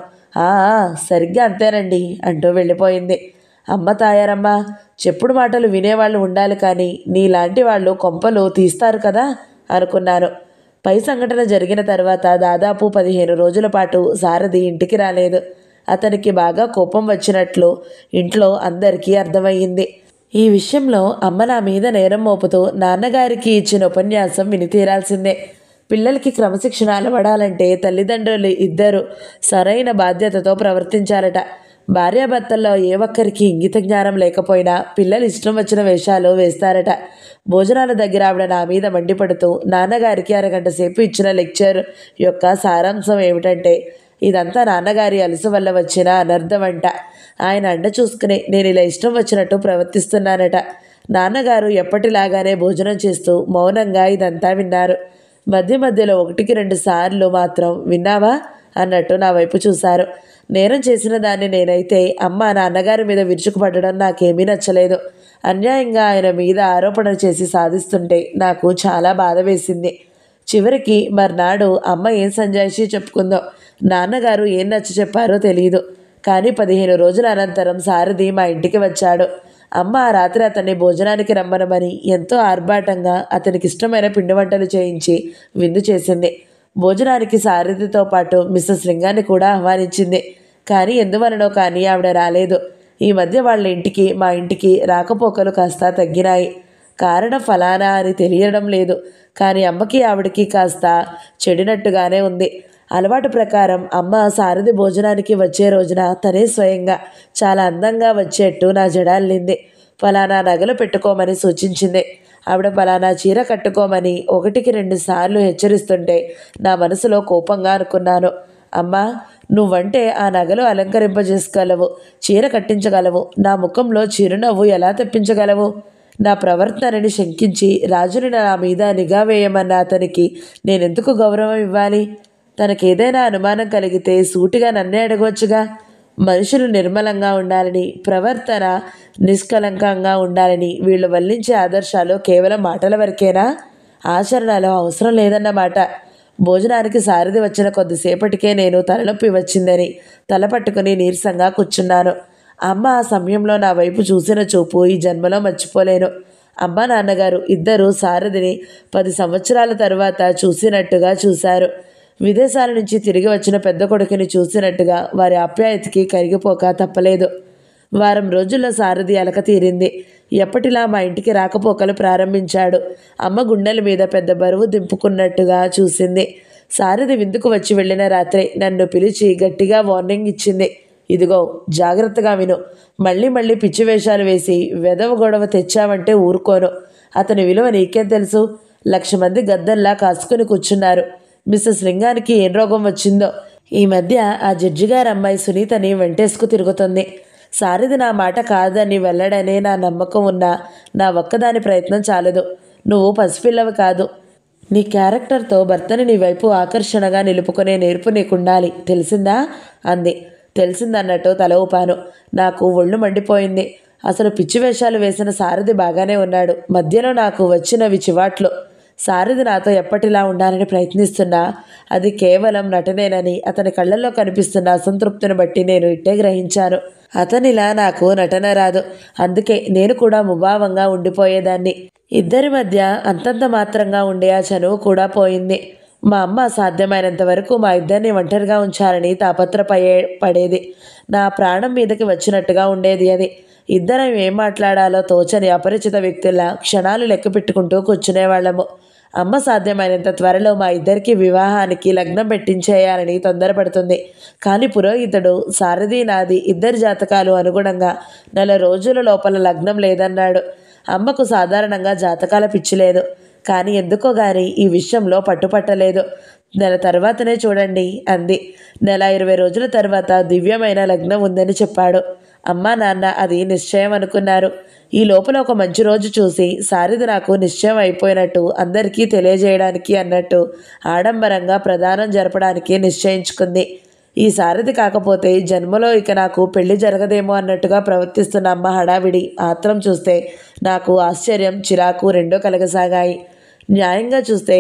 Speaker 1: సరిగ్గా అంతేనండి అంటూ వెళ్ళిపోయింది. అమ్మ తాయారమ్మ, చెప్పుడు మాటలు వినేవాళ్ళు ఉండాలి కానీ నీలాంటి వాళ్ళు కొంపలు తీస్తారు కదా అనుకున్నాను. పై సంఘటన జరిగిన తర్వాత దాదాపు 15 రోజుల పాటు సారథి ఇంటికి రాలేదు. అతనికి బాగా కోపం వచ్చినట్లు ఇంట్లో అందరికీ అర్థమయ్యింది. ఈ విషయంలో అమ్మ నా మీద నేరం మోపుతూ నాన్నగారికి ఇచ్చిన ఉపన్యాసం విని తీరాల్సిందే. పిల్లలకి క్రమశిక్షణ అలవడాలంటే తల్లిదండ్రులు ఇద్దరు సరైన బాధ్యతతో ప్రవర్తించాలట. భార్యాభర్తల్లో ఏ ఒక్కరికి ఇంగిత జ్ఞానం లేకపోయినా పిల్లలు ఇష్టం వచ్చిన వేషాలు వేస్తారట. భోజనాల దగ్గర ఆవిడ నా మీద మండిపడుతూ నాన్నగారికి 1 గంట సేపు ఇచ్చిన లెక్చర్ యొక్క సారాంశం ఏమిటంటే, ఇదంతా నాన్నగారి అలసు వల్ల వచ్చిన అనర్థమంట. ఆయన అండ చూసుకుని నేను ఇలా ఇష్టం వచ్చినట్టు ప్రవర్తిస్తున్నానట. నాన్నగారు ఎప్పటిలాగానే భోజనం చేస్తూ మౌనంగా ఇదంతా విన్నారు. మధ్య మధ్యలో 1-2 సార్లు మాత్రం విన్నావా అన్నట్టు నా వైపు చూశారు. నేరం చేసిన దాన్ని నేనైతే అమ్మ నాన్నగారి మీద విరుచుకుపడడం నాకేమీ నచ్చలేదు. అన్యాయంగా ఆయన మీద ఆరోపణలు చేసి సాధిస్తుంటే నాకు చాలా బాధ వేసింది. చివరికి మర్నాడు అమ్మ ఏం సంజాయిషి చెప్పుకుందో, నాన్నగారు ఏం నచ్చ చెప్పారో తెలియదు. కానీ 15 రోజుల అనంతరం సారథి మా ఇంటికి వచ్చాడు. అమ్మ ఆ రాత్రి అతన్ని భోజనానికి రమ్మనమని ఎంతో ఆర్భాటంగా అతనికి ఇష్టమైన పిండి వంటలు చేయించి విందు చేసింది. భోజనానికి సారథితో పాటు మిస్సెస్ లింగాన్ని కూడా ఆహ్వానించింది. కానీ ఎందువలనో కానీ ఆవిడ రాలేదు. ఈ మధ్య వాళ్ళ ఇంటికి మా ఇంటికి రాకపోకలు కాస్త తగ్గినాయి. కారణం ఫలానా అని తెలియడం లేదు. కానీ అమ్మకి ఆవిడకి కాస్త చెడినట్టుగానే ఉంది. అలవాటు ప్రకారం అమ్మ సారథి భోజనానికి వచ్చే రోజున తనే స్వయంగా చాలా అందంగా వచ్చేట్టు నా జడాల్లింది. ఫలానా నగలు పెట్టుకోమని సూచించింది. ఆవిడ ఫలానా చీర కట్టుకోమని 1-2 సార్లు హెచ్చరిస్తుంటే నా మనసులో కోపంగా అనుకున్నాను, అమ్మా నువ్వంటే ఆ నగలు అలంకరింపజేసుకోగలవు, చీర కట్టించగలవు, నా ముఖంలో చిరునవ్వు ఎలా తెప్పించగలవు? నా ప్రవర్తనని శంకించి రాజుని నా మీద నిఘా వేయమన్న అతనికి నేనెందుకు గౌరవం ఇవ్వాలి? తనకేదైనా అనుమానం కలిగితే సూటిగా నన్నే అడగవచ్చుగా. మనుషులు నిర్మలంగా ఉండాలని, ప్రవర్తన నిష్కలంకంగా ఉండాలని వీళ్ళు వల్లించే ఆదర్శాలు కేవలం మాటల వరకేనా? ఆచరణలో అవసరం లేదన్నమాట. భోజనానికి సారథి వచ్చిన కొద్దిసేపటికే నేను తలనొప్పి వచ్చిందని తల పట్టుకుని నీరసంగా కూర్చున్నాను. అమ్మ ఆ సమయంలో నా వైపు చూసిన చూపు ఈ జన్మలో మర్చిపోలేను. అమ్మ నాన్నగారు ఇద్దరూ సారథిని 10 సంవత్సరాల తరువాత చూసినట్టుగా చూశారు. విదేశాల నుంచి తిరిగి వచ్చిన పెద్ద కొడుకుని చూసినట్టుగా వారి ఆప్యాయతకి కరిగిపోక తప్పలేదు. వారం రోజుల్లో సారథి అలక తీరింది. ఎప్పటిలా మా ఇంటికి రాకపోకలు ప్రారంభించాడు. అమ్మ గుండెల మీద పెద్ద బరువు దింపుకున్నట్టుగా చూసింది. సారథి విందుకు వచ్చి వెళ్ళిన రాత్రే నన్ను పిలిచి గట్టిగా వార్నింగ్ ఇచ్చింది. ఇదిగో జాగ్రత్తగా విను, మళ్ళీ మళ్ళీ పిచ్చి వేషాలు వేసి వెధవ గొడవ తెచ్చావంటే ఊరుకోను. అతని విలువ నీకేం తెలుసు? 1,00,000 మంది గద్దల్లా కాసుకుని కూర్చున్నారు. మిస్సెస్ లింగానికి ఏం రోగం వచ్చిందో ఈ మధ్య ఆ జడ్జి గారి అమ్మాయి సునీతని వెంటేసుకు తిరుగుతుంది. సారథి నా మాట కాదని వెళ్ళడనే నా నమ్మకం ఉన్నా నా ఒక్కదాని ప్రయత్నం చాలదు. నువ్వు పసిపిల్లవి కాదు. నీ క్యారెక్టర్తో భర్తని నీ వైపు ఆకర్షణగా నిలుపుకునే నేర్పు నీకుండాలి, తెలిసిందా అంది. తెలిసిందన్నట్టు తల ఊపాను. నాకు ఒళ్ళు మండిపోయింది. అసలు పిచ్చి వేషాలు వేసిన సారథి బాగానే ఉన్నాడు. మధ్యలో నాకు వచ్చినవి చివాట్లు. సారథి నాతో ఎప్పటిలా ఉండాలని ప్రయత్నిస్తున్నా అది కేవలం నటనేనని అతని కళ్ళల్లో కనిపిస్తున్న అసంతృప్తిని బట్టి నేను ఇట్టే గ్రహించాను. అతనిలా నాకు నటన రాదు. అందుకే నేను కూడా ముభావంగా ఉండిపోయేదాన్ని. ఇద్దరి మధ్య అంతంత మాత్రంగా ఉండే ఆ చనువు కూడా పోయింది. మా అమ్మ సాధ్యమైనంత వరకు మా ఇద్దరిని ఒంటరిగా ఉంచాలని పడేది. నా ప్రాణం మీదకి వచ్చినట్టుగా ఉండేది అది. ఇద్దరం ఏం మాట్లాడాలో తోచని అపరిచిత వ్యక్తుల్లా క్షణాలు లెక్క పెట్టుకుంటూ కూర్చునేవాళ్ళము. అమ్మ సాధ్యమైనంత త్వరలో మా ఇద్దరికి వివాహానికి లగ్నం పెట్టించేయాలని తొందరపడుతుంది. కానీ పురోహితుడు సారథి నాది ఇద్దరి జాతకాలు అనుగుణంగా 4 రోజుల లోపల లగ్నం లేదన్నాడు. అమ్మకు సాధారణంగా జాతకాల పిచ్చి లేదు. కానీ ఎందుకో గాని ఈ విషయంలో పట్టుపట్టలేదు. 1 నెల తర్వాతనే చూడండి అంది. 1-20 రోజుల తర్వాత దివ్యమైన లగ్నం ఉందని చెప్పాడు. అమ్మా నాన్న అది నిశ్చయం అనుకున్నారు. ఈ లోపల ఒక మంచి రోజు చూసి సారథి నాకు నిశ్చయం అయిపోయినట్టు అందరికీ తెలియజేయడానికి అన్నట్టు ఆడంబరంగా ప్రదానం జరపడానికి నిశ్చయించుకుంది. ఈ సారథి కాకపోతే జన్మలో ఇక నాకు పెళ్లి జరగదేమో అన్నట్టుగా ప్రవర్తిస్తున్న అమ్మ హడావిడి, ఆత్రం చూస్తే నాకు ఆశ్చర్యం, చిరాకు రెండూ కలగసాగాయి. న్యాయంగా చూస్తే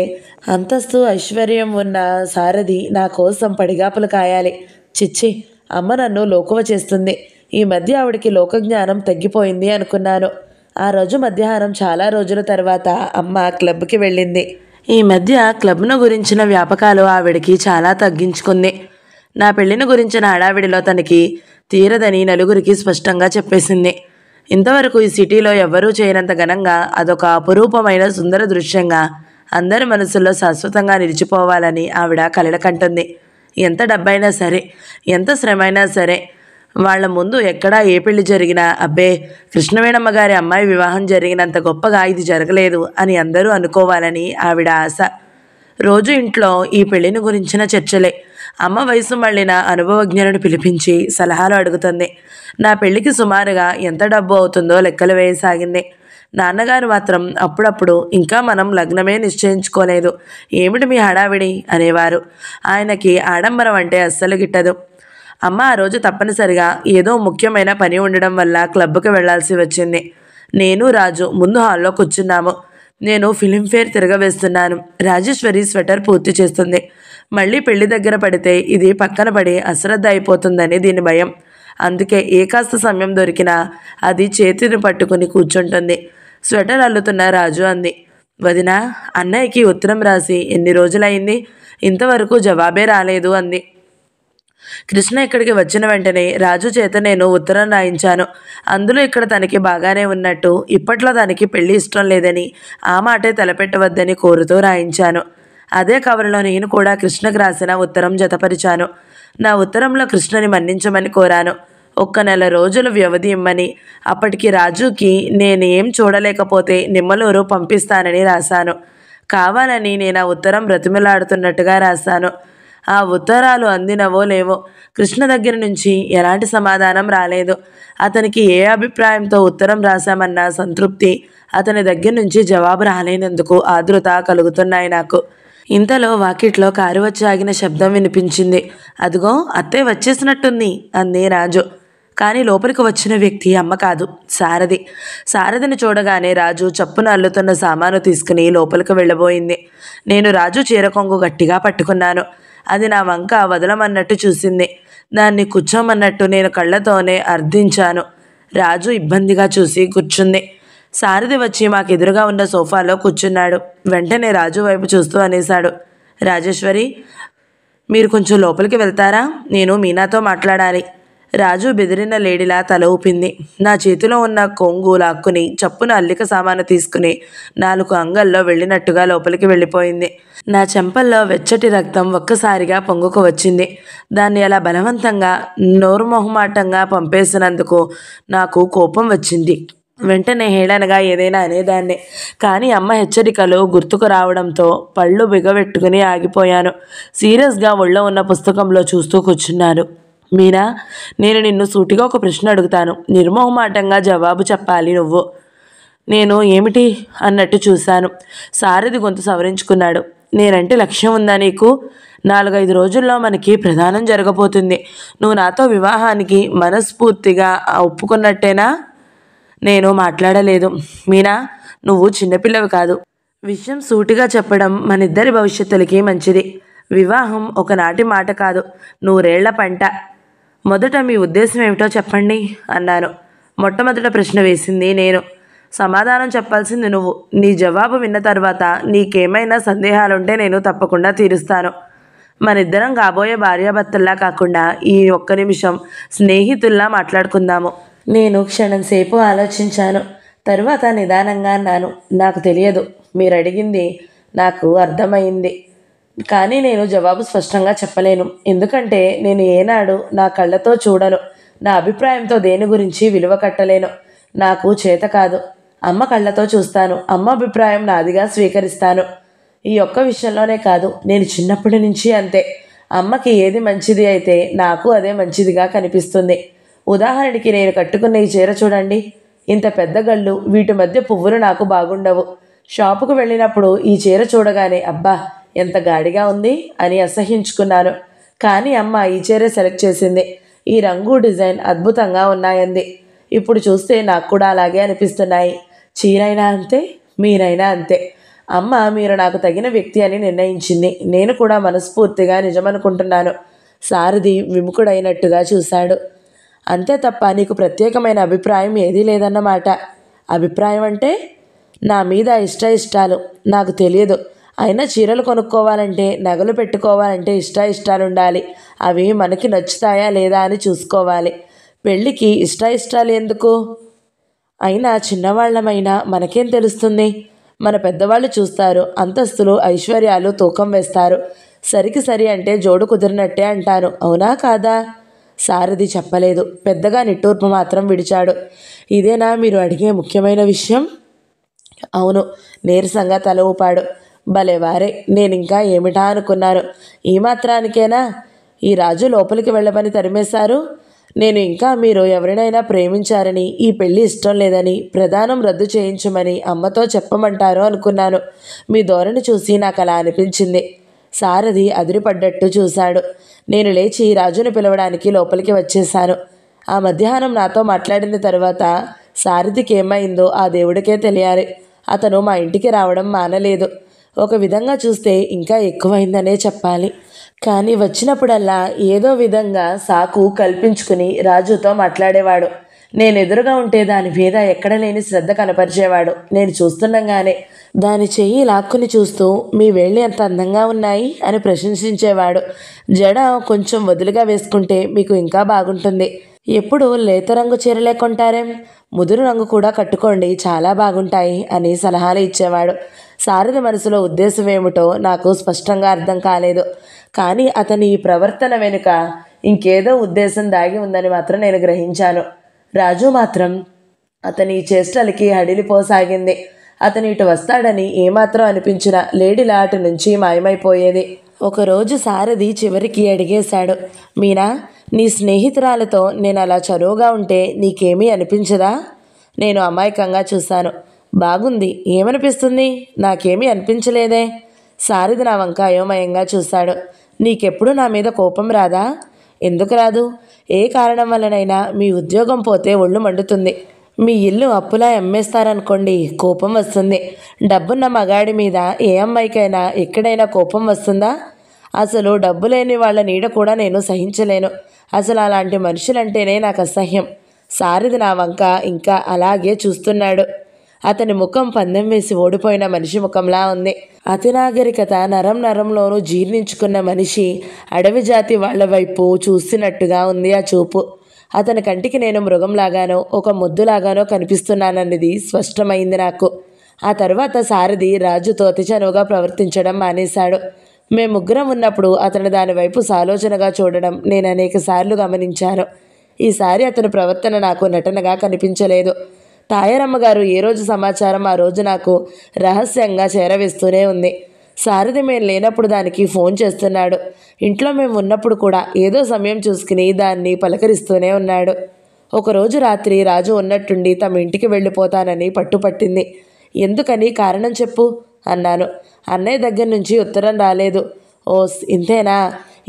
Speaker 1: అంతస్తు ఐశ్వర్యం ఉన్న సారథి నా కోసం పడిగాపులు కాయాలి. చిచ్చి, అమ్మ నన్ను లోకువ చేస్తుంది. ఈ మధ్య ఆవిడికి లోకజ్ఞానం తగ్గిపోయింది అనుకున్నాను. ఆ రోజు మధ్యాహ్నం చాలా రోజుల తర్వాత అమ్మ క్లబ్కి వెళ్ళింది. ఈ మధ్య క్లబ్ను గురించిన వ్యాపకాలు ఆవిడికి చాలా తగ్గించుకుంది. నా పెళ్లిని గురించిన హడావిడిలో తనకి తీరదని నలుగురికి స్పష్టంగా చెప్పేసింది. ఇంతవరకు ఈ సిటీలో ఎవ్వరూ చేయనంత ఘనంగా అదొక అపురూపమైన సుందర దృశ్యంగా అందరి మనసుల్లో శాశ్వతంగా నిలిచిపోవాలని ఆవిడ కలలు. ఎంత డబ్బైనా సరే, ఎంత శ్రమైనా సరే వాళ్ల ముందు ఎక్కడా ఏ పెళ్లి జరిగినా అబ్బే కృష్ణవేణమ్మ గారి అమ్మాయి వివాహం జరిగినంత గొప్పగా ఇది జరగలేదు అని అందరూ అనుకోవాలని ఆవిడ ఆశ. రోజు ఇంట్లో ఈ పెళ్లిని గురించిన చర్చలే. అమ్మ వయసు మళ్ళిన అనుభవజ్ఞులను పిలిపించి సలహాలు అడుగుతుంది. నా పెళ్లికి సుమారుగా ఎంత డబ్బు అవుతుందో లెక్కలు వేయసాగింది. నాన్నగారు మాత్రం అప్పుడప్పుడు ఇంకా మనం లగ్నమే నిశ్చయించుకోలేదు, ఏమిటి మీ హడావిడి అనేవారు. ఆయనకి ఆడంబరం అంటే అస్సలు గిట్టదు. అమ్మ ఆ రోజు తప్పనిసరిగా ఏదో ముఖ్యమైన పని ఉండడం వల్ల క్లబ్కి వెళ్లాల్సి వచ్చింది. నేను రాజు ముందు హాల్లో కూర్చున్నాము. నేను ఫిలింఫేర్ తిరగవేస్తున్నాను. రాజేశ్వరి స్వెటర్ పూర్తి చేస్తుంది. మళ్ళీ పెళ్లి దగ్గర పడితే ఇది పక్కన పడి అశ్రద్ధ అయిపోతుందని దీని భయం. అందుకే ఏ కాస్త సమయం దొరికినా అది చేతిని పట్టుకుని కూర్చుంటుంది. స్వెటర్ అల్లుతున్న రాజు అంది, వదినా, అన్నయ్యకి ఉత్తరం రాసి ఎన్ని రోజులైంది, ఇంతవరకు జవాబే రాలేదు అంది. కృష్ణ ఇక్కడికి వచ్చిన వెంటనే రాజు చేత నేను ఉత్తరం రాయించాను. అందులో ఇక్కడ తనకి బాగానే ఉన్నట్టు, ఇప్పట్లో తనకి పెళ్లి ఇష్టం లేదని, ఆ మాటే తలపెట్టవద్దని కోరుతూ రాయించాను. అదే కవరులో నేను కూడా కృష్ణకు రాసిన ఉత్తరం జతపరిచాను. నా ఉత్తరంలో కృష్ణని మన్నించమని కోరాను. ఒక్క నెల రోజుల వ్యవధి ఇమ్మని, అప్పటికి రాజుకి నేనేం చూడలేకపోతే నిమ్మలూరు పంపిస్తానని రాశాను. కావాలని నేను ఆ ఉత్తరం బ్రతిమిలాడుతున్నట్టుగా రాశాను. ఆ ఉత్తరాలు అందినవో లేవో, కృష్ణ దగ్గర నుంచి ఎలాంటి సమాధానం రాలేదు. అతనికి ఏ అభిప్రాయంతో ఉత్తరం రాశామన్న సంతృప్తి, అతని దగ్గర నుంచి జవాబు రాలేనందుకు ఆతృత కలుగుతున్నాయి నాకు. ఇంతలో వాకిట్లో కారు వచ్చి ఆగిన శబ్దం వినిపించింది. అదిగో అత్తయ్య వచ్చేసినట్టుంది అంది రాజు. కానీ లోపలికి వచ్చిన వ్యక్తి అమ్మ కాదు, సారథి. సారథిని చూడగానే రాజు చప్పున అల్లుతున్న సామాను తీసుకుని లోపలికి వెళ్ళబోయింది. నేను రాజు చీరకొంగు గట్టిగా పట్టుకున్నాను. అది నా వంక వదలమన్నట్టు చూసింది. దాన్ని కూర్చోమన్నట్టు నేను కళ్ళతోనే అర్థించాను. రాజు ఇబ్బందిగా చూసి కూర్చుంది. సారథి వచ్చి మాకెదురుగా ఉన్న సోఫాలో కూర్చున్నాడు. వెంటనే రాజు వైపు చూస్తూ అనేశాడు, రాజేశ్వరి, మీరు కొంచెం లోపలికి వెళ్తారా? నేను మీనాతో మాట్లాడాలి. రాజు బెదిరిన లేడిలా తల ఊపింది. నా చేతిలో ఉన్న కొంగు లాక్కుని చప్పున అల్లిక సామాను తీసుకుని 4 అంగల్లో వెళ్ళినట్టుగా లోపలికి వెళ్ళిపోయింది. నా చెంపల్లో వెచ్చటి రక్తం ఒక్కసారిగా పొంగుకు వచ్చింది. దాన్ని అలా బలవంతంగా నోరుమొహమాటంగా పంపేసినందుకు నాకు కోపం వచ్చింది. వెంటనే హేళనగా ఏదైనా అనేదాన్ని. కానీ అమ్మ హెచ్చరికలు గుర్తుకు రావడంతో పళ్ళు బిగబెట్టుకుని ఆగిపోయాను. సీరియస్గా ఒళ్ళో ఉన్న పుస్తకంలో చూస్తూ కూర్చున్నాను. మీనా, నేను నిన్ను సూటిగా ఒక ప్రశ్న అడుగుతాను. నిర్మోహమాటంగా జవాబు చెప్పాలి నువ్వు. నేను ఏమిటి అన్నట్టు చూశాను. సారథి గొంతు సవరించుకున్నాడు. నేనంటే లక్ష్యం ఉందా నీకు? 4-5 రోజుల్లో మనకి ప్రదానం జరగబోతుంది. నువ్వు నాతో వివాహానికి మనస్ఫూర్తిగా ఒప్పుకున్నట్టేనా? నేను మాట్లాడలేదు. మీనా, నువ్వు చిన్నపిల్లవి కాదు. విషయం సూటిగా చెప్పడం మనిద్దరి భవిష్యత్తులకి మంచిది. వివాహం ఒకనాటి మాట కాదు, 100 ఏళ్ల పంట. మొదట మీ ఉద్దేశం ఏమిటో చెప్పండి అన్నాను. మొట్టమొదట ప్రశ్న వేసింది నేను. సమాధానం చెప్పాల్సింది నువ్వు. నీ జవాబు విన్న తర్వాత నీకేమైనా సందేహాలుంటే నేను తప్పకుండా తీరుస్తాను. మనిద్దరం కాబోయే భార్యాభర్తల్లా కాకుండా ఈ ఒక్క నిమిషం స్నేహితుల్లా మాట్లాడుకుందాము. నేను క్షణం సేపు ఆలోచించాను. తరువాత నిదానంగా అన్నాను, నాకు తెలియదు. మీరు అడిగింది నాకు అర్థమైంది. కానీ నేను జవాబు స్పష్టంగా చెప్పలేను. ఎందుకంటే నేను ఏనాడు నా కళ్ళతో చూడను. నా అభిప్రాయంతో దేని గురించి విలువ కట్టలేను. నాకు చేత కాదు. అమ్మ కళ్ళతో చూస్తాను. అమ్మ అభిప్రాయం నాదిగా స్వీకరిస్తాను. ఈ ఒక్క విషయంలోనే కాదు, నేను చిన్నప్పటి నుంచి అంతే. అమ్మకి ఏది మంచిది అయితే నాకు అదే మంచిదిగా కనిపిస్తుంది. ఉదాహరణకి నేను కట్టుకున్న ఈ చీర చూడండి. ఇంత పెద్ద గళ్ళు, వీటి మధ్య పువ్వులు నాకు బాగుండవు. షాపుకు వెళ్ళినప్పుడు ఈ చీర చూడగానే అబ్బా ఎంత గాడిగా ఉంది అని అసహించుకున్నాను. కానీ అమ్మ ఈ చీరే సెలెక్ట్ చేసింది. ఈ రంగు, డిజైన్ అద్భుతంగా ఉన్నాయంది. ఇప్పుడు చూస్తే నాకు కూడా అలాగే అనిపిస్తున్నాయి. చీరైనా అంతే, మీరైనా అంతే. అమ్మ మీరు నాకు తగిన వ్యక్తి అని నిర్ణయించింది. నేను కూడా మనస్ఫూర్తిగా నిజమనుకుంటున్నాను. సారథి విముఖుడైనట్టుగా చూశాడు. అంతే తప్ప నీకు ప్రత్యేకమైన అభిప్రాయం ఏదీ లేదన్నమాట. అభిప్రాయం అంటే నా మీద ఇష్టాలు నాకు తెలియదు. అయినా చీరలు కొనుక్కోవాలంటే, నగలు పెట్టుకోవాలంటే ఇష్టాలు ఉండాలి. అవి మనకి నచ్చుతాయా లేదా అని చూసుకోవాలి. పెళ్ళికి ఇష్టాలు ఎందుకు? అయినా చిన్నవాళ్ళమైనా మనకేం తెలుస్తుంది? మన పెద్దవాళ్ళు చూస్తారు. అంతస్తులు, ఐశ్వర్యాలు తూకం వేస్తారు. సరికి సరి అంటే జోడు కుదిరినట్టే అంటాను. అవునా కాదా? సారథి చెప్పలేదు. పెద్దగా నిట్టూర్పు మాత్రం విడిచాడు. ఇదేనా మీరు అడిగే ముఖ్యమైన విషయం? అవును, నీరసంగా తల ఊపాడు. భలేవారే, నేనింకా ఏమిటా అనుకున్నాను. ఈ మాత్రానికేనా ఈ రాజు లోపలికి వెళ్ళమని తరిమేశారు? నేను ఇంకా మీరు ఎవరినైనా ప్రేమించారని, ఈ పెళ్లి ఇష్టం లేదని, ప్రదానం రద్దు చేయించమని అమ్మతో చెప్పమంటారు అనుకున్నాను. మీ ధోరణి చూసి నాకు అలా అనిపించింది. సారథి అదిరిపడ్డట్టు చూశాడు. నేను లేచి రాజును పిలవడానికి లోపలికి వచ్చేశాను. ఆ మధ్యాహ్నం నాతో మాట్లాడిన తర్వాత సారథికి ఏమైందో ఆ దేవుడికే తెలియాలి. అతను మా ఇంటికి రావడం మానలేదు. ఒక విధంగా చూస్తే ఇంకా ఎక్కువైందనే చెప్పాలి. కానీ వచ్చినప్పుడల్లా ఏదో విధంగా సాకు కల్పించుకుని రాజుతో మాట్లాడేవాడు. నేను ఎదురుగా ఉంటే దాని మీద ఎక్కడ లేని శ్రద్ధ కనపరిచేవాడు. నేను చూస్తుండగానే దాని చెయ్యి లాక్కుని చూస్తూ, మీ వేళ్ళు ఎంత అందంగా ఉన్నాయి అని ప్రశంసించేవాడు. జడ కొంచెం వదులుగా వేసుకుంటే మీకు ఇంకా బాగుంటుంది. ఎప్పుడు లేత రంగు చీరలే కొంటారేం? ముదురు రంగు కూడా కట్టుకోండి, చాలా బాగుంటాయి అని సలహాలు ఇచ్చేవాడు. సారథి మనసులో ఉద్దేశం ఏమిటో నాకు స్పష్టంగా అర్థం కాలేదు. కానీ అతని ఈ ప్రవర్తన వెనుక ఇంకేదో ఉద్దేశం దాగి ఉందని మాత్రం నేను గ్రహించాను. రాజు మాత్రం అతని చేష్టలకి హడిలిపోసాగింది. అతను ఇటు వస్తాడని ఏమాత్రం అనిపించినా లేడీలా అటు నుంచి మాయమైపోయేది. ఒకరోజు సారథి చివరికి అడిగేశాడు, మీనా, నీ స్నేహితురాలతో నేను అలా చనువుగా ఉంటే నీకేమీ అనిపించదా? నేను అమాయకంగా చూశాను. బాగుంది, ఏమనిపిస్తుంది? నాకేమీ అనిపించలేదే. సారథి నా వంక అయోమయంగా చూశాడు. నీకెప్పుడు నా మీద కోపం రాదా? ఎందుకు రాదు? ఏ కారణం వల్లనైనా మీ ఉద్యోగం పోతే ఒళ్ళు మండుతుంది. మీ ఇల్లు అప్పులా అమ్మేస్తారనుకోండి, కోపం వస్తుంది. డబ్బున్న మగాడి మీద ఏ అమ్మాయికైనా ఎక్కడైనా కోపం వస్తుందా? అసలు డబ్బు లేని వాళ్ళ నీడ కూడా నేను సహించలేను. అసలు అలాంటి మనుషులంటేనే నాకు అసహ్యం. సారథి నా వంక ఇంకా అలాగే చూస్తున్నాడు. అతని ముఖం పందెం వేసి ఓడిపోయిన మనిషి ముఖంలా ఉంది. అతి నాగరికత నరం నరంలోనూ జీర్ణించుకున్న మనిషి అడవి జాతి వాళ్ల వైపు చూస్తున్నట్టుగా ఉంది ఆ చూపు. అతని కంటికి నేను మృగంలాగానో ఒక ముద్దులాగానో కనిపిస్తున్నానన్నది స్పష్టమైంది నాకు. ఆ తర్వాత సారథి రాజుతో అతి చనువుగా ప్రవర్తించడం మానేశాడు. మేము ముగ్గురం ఉన్నప్పుడు అతను దాని వైపు సాలోచనగా చూడడం నేను అనేక సార్లు గమనించాను. ఈసారి అతని ప్రవర్తన నాకు నటనగా కనిపించలేదు. తాయారమ్మగారు ఏ రోజు సమాచారం ఆ రోజు నాకు రహస్యంగా చేరవేస్తూనే ఉంది. సారథి మేము లేనప్పుడు దానికి ఫోన్ చేస్తున్నాడు. ఇంట్లో మేము ఉన్నప్పుడు కూడా ఏదో సమయం చూసుకుని దాన్ని పలకరిస్తూనే ఉన్నాడు. ఒకరోజు రాత్రి రాజు ఉన్నట్టుండి తమ ఇంటికి వెళ్ళిపోతానని పట్టుపట్టింది. ఎందుకని కారణం చెప్పు అన్నాను. అన్నయ్య దగ్గర నుంచి ఉత్తరం రాలేదు. ఓస్, ఇంతేనా?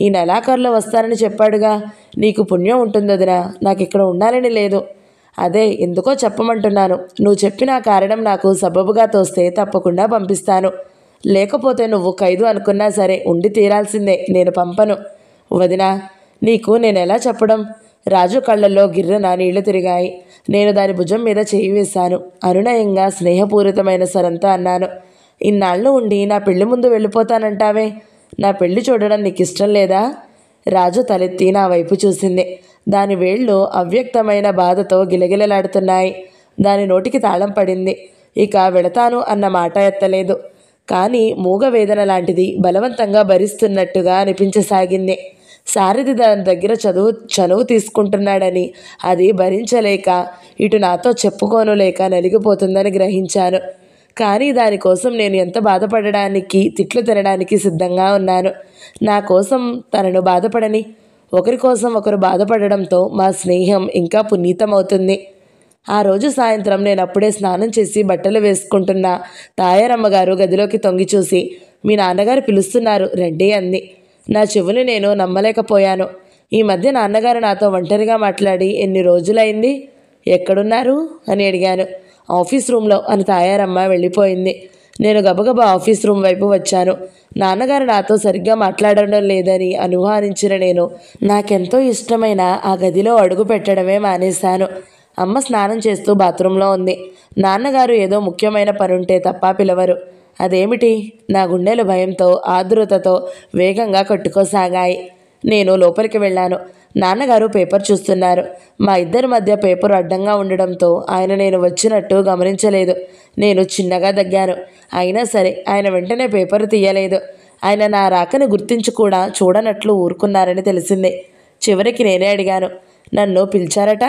Speaker 1: ఈ నెలాఖరులో వస్తానని చెప్పాడుగా. నీకు పుణ్యం ఉంటుంది వదినా, నాకు ఇక్కడ ఉండాలని లేదు. అదే ఎందుకో చెప్పమంటున్నాను. నువ్వు చెప్పిన కారణం నాకు సబబుగా తోస్తే తప్పకుండా పంపిస్తాను. లేకపోతే నువ్వు ఖైదు అనుకున్నా సరే ఉండి తీరాల్సిందే, నేను పంపను. వదినా, నీకు నేను ఎలా చెప్పడం? రాజు కళ్ళల్లో గిర్రన నీళ్లు తిరిగాయి. నేను దాని భుజం మీద చేయి వేశాను. అనునయంగా స్నేహపూరితమైన స్వరంతో అన్నాను, ఇన్నాళ్ళు ఉండి నా పెళ్లి ముందు వెళ్ళిపోతానంటావే, నా పెళ్లి చూడడం నీకు ఇష్టం లేదా? రాజు తలెత్తి నా వైపు చూసింది. దాని వేళ్ళు అవ్యక్తమైన బాధతో గిలగిలలాడుతున్నాయి. దాని నోటికి తాళం పడింది. ఇక వెళతాను అన్న మాట ఎత్తలేదు. కానీ మూగ వేదన లాంటిది బలవంతంగా భరిస్తున్నట్టుగా అనిపించసాగింది. సారథి దాని దగ్గర చనువు తీసుకుంటున్నాడని అది భరించలేక ఇటు నాతో చెప్పుకోనులేక నలిగిపోతుందని గ్రహించాను. కానీ దానికోసం నేను ఎంత బాధపడడానికి, తిట్లు తినడానికి సిద్ధంగా ఉన్నాను. నా కోసం తనను బాధపడని. ఒకరి కోసం ఒకరు బాధపడడంతో మా స్నేహం ఇంకా పునీతమవుతుంది. ఆ రోజు సాయంత్రం నేను అప్పుడే స్నానం చేసి బట్టలు వేసుకుంటున్న తాయారమ్మగారు గదిలోకి తొంగి చూసి, మీ నాన్నగారు పిలుస్తున్నారు రండి అంది. నా చెవులు నేను నమ్మలేకపోయాను. ఈ మధ్య నాన్నగారు నాతో ఒంటరిగా మాట్లాడి ఎన్ని రోజులైంది? ఎక్కడున్నారు అని అడిగాను. ఆఫీస్ రూమ్లో అని తాయారమ్మ వెళ్ళిపోయింది. నేను గబగబా ఆఫీస్ రూమ్ వైపు వచ్చాను. నాన్నగారు నాతో సరిగ్గా మాట్లాడడం లేదని అనుమానించిన నేను నాకెంతో ఇష్టమైన ఆ గదిలో అడుగు పెట్టడమే మానేశాను. అమ్మ స్నానం చేస్తూ బాత్రూంలో ఉంది. నాన్నగారు ఏదో ముఖ్యమైన పనుంటే తప్ప పిలవరు. అదేమిటి? నా గుండెలు భయంతో ఆదురతతో వేగంగా కట్టుకోసాగాయి. నేను లోపలికి వెళ్ళాను. నాన్నగారు పేపర్ చూస్తున్నారు. మా ఇద్దరి మధ్య పేపర్ అడ్డంగా ఉండడంతో ఆయన నేను వచ్చినట్టు గమనించలేదు. నేను చిన్నగా దగ్గాను. అయినా సరే ఆయన వెంటనే పేపర్ తీయలేదు. ఆయన నా రాకని గుర్తించి కూడా చూడనట్లు ఊరుకున్నారని తెలిసింది. చివరికి నేనే అడిగాను, నన్ను పిలిచారట?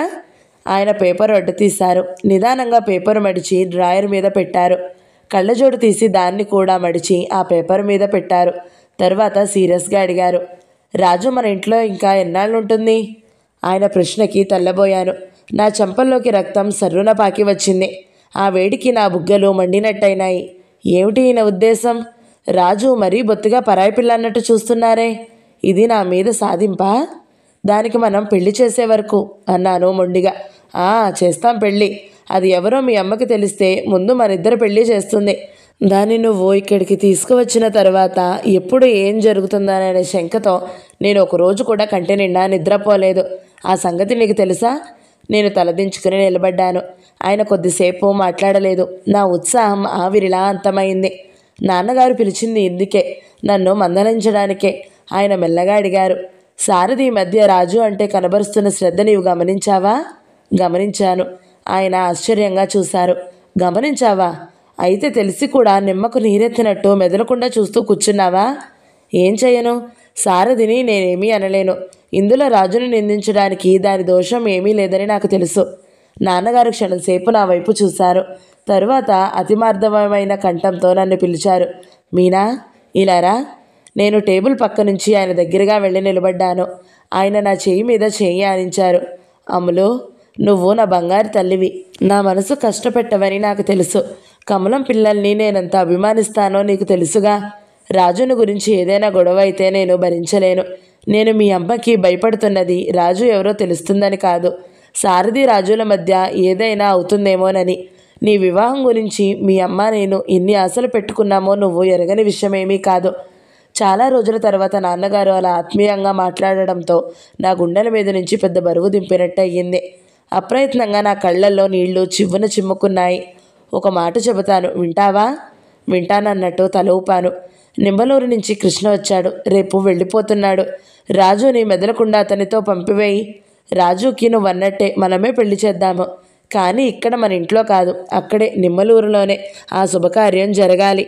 Speaker 1: ఆయన పేపర్ అడ్డు తీశారు. నిదానంగా పేపర్ మడిచి డ్రాయర్ మీద పెట్టారు. కళ్ళజోడు తీసి దాన్ని కూడా మడిచి ఆ పేపర్ మీద పెట్టారు. తర్వాత సీరియస్గా అడిగారు, రాజు మన ఇంట్లో ఇంకా ఎన్నాళ్ళు ఉంటుంది? ఆయన ప్రశ్నకి తెల్లబోయాను. నా చెంపల్లోకి రక్తం సర్రున పాకి వచ్చింది. ఆ వేడికి నా బుగ్గలు మండినట్టయినాయి. ఏమిటి ఈయన ఉద్దేశం? రాజు మరీ బొత్తిగా పరాయి పిల్ల అన్నట్టు చూస్తున్నారే. ఇది నా మీద సాధింపా? దానికి మనం పెళ్లి చేసే వరకు అన్నాను మొండిగా. చేస్తాం పెళ్ళి. అది ఎవరో మీ అమ్మకి తెలిస్తే ముందు మనిద్దరు పెళ్ళి చేస్తుంది. దాన్ని నువ్వు ఇక్కడికి తీసుకువచ్చిన తర్వాత ఎప్పుడు ఏం జరుగుతుందనే శంకతో నేను ఒకరోజు కూడా కంటి నిండా నిద్రపోలేదు. ఆ సంగతి నీకు తెలుసా? నేను తలదించుకుని నిలబడ్డాను. ఆయన కొద్దిసేపు మాట్లాడలేదు. నా ఉత్సాహం ఆవిరిలా అంతమైంది. నాన్నగారు పిలిచింది ఇందుకే, నన్ను మందలించడానికే. ఆయన మెల్లగా అడిగారు, సారథి ఈ మధ్య రాజు అంటే కనబరుస్తున్న శ్రద్ధ నీవు గమనించావా? గమనించాను. ఆయన ఆశ్చర్యంగా చూశారు. గమనించావా? అయితే తెలిసి కూడా నిమ్మకు నీరెత్తినట్టు మెదలకుండా చూస్తూ కూర్చున్నావా? ఏం చేయను? సారథిని నేనేమీ అనలేను. ఇందులో రాజును నిందించడానికి దాని దోషం ఏమీ లేదని నాకు తెలుసు. నాన్నగారు క్షణంసేపు నా వైపు చూశారు. తరువాత అతిమార్ధవమైన కంఠంతో నన్ను పిలిచారు. మీనా, ఇలారా. నేను టేబుల్ పక్క నుంచి ఆయన దగ్గరగా వెళ్ళి నిలబడ్డాను. ఆయన నా చేయి మీద చేయి ఆనించారు. అమ్ములు, నువ్వు నా బంగారు తల్లివి. నా మనసు కష్టపెట్టవని నాకు తెలుసు. కమలం పిల్లల్ని నేనంత అభిమానిస్తానో నీకు తెలుసుగా. రాజును గురించి ఏదైనా గొడవ అయితే నేను భరించలేను. నేను మీ అమ్మకి భయపడుతున్నది రాజు ఎవరో తెలుస్తుందని కాదు, సారథి రాజుల మధ్య ఏదైనా అవుతుందేమోనని. నీ వివాహం గురించి మీ అమ్మ నేను ఎన్ని ఆశలు పెట్టుకున్నామో నువ్వు ఎరగని విషయమేమీ కాదు. చాలా రోజుల తర్వాత నాన్నగారు అలా ఆత్మీయంగా మాట్లాడడంతో నా గుండెల మీద నుంచి పెద్ద బరువు దింపినట్టు అయ్యింది. అప్రయత్నంగా నా కళ్ళల్లో నీళ్లు చివ్వున చిమ్ముకున్నాయి. ఒక మాట చెబుతాను, వింటావా? వింటానన్నట్టు తల ఊపాను. నింబలూరు నుంచి కృష్ణ వచ్చాడు. రేపు వెళ్ళిపోతున్నాడు. రాజుని మెదలకుండా అతనితో పంపివేయి. రాజుకి నువ్వన్నట్టే మనమే పెళ్లి చేద్దాము. కానీ ఇక్కడ మన ఇంట్లో కాదు, అక్కడే నిమ్మలూరులోనే ఆ శుభకార్యం జరగాలి.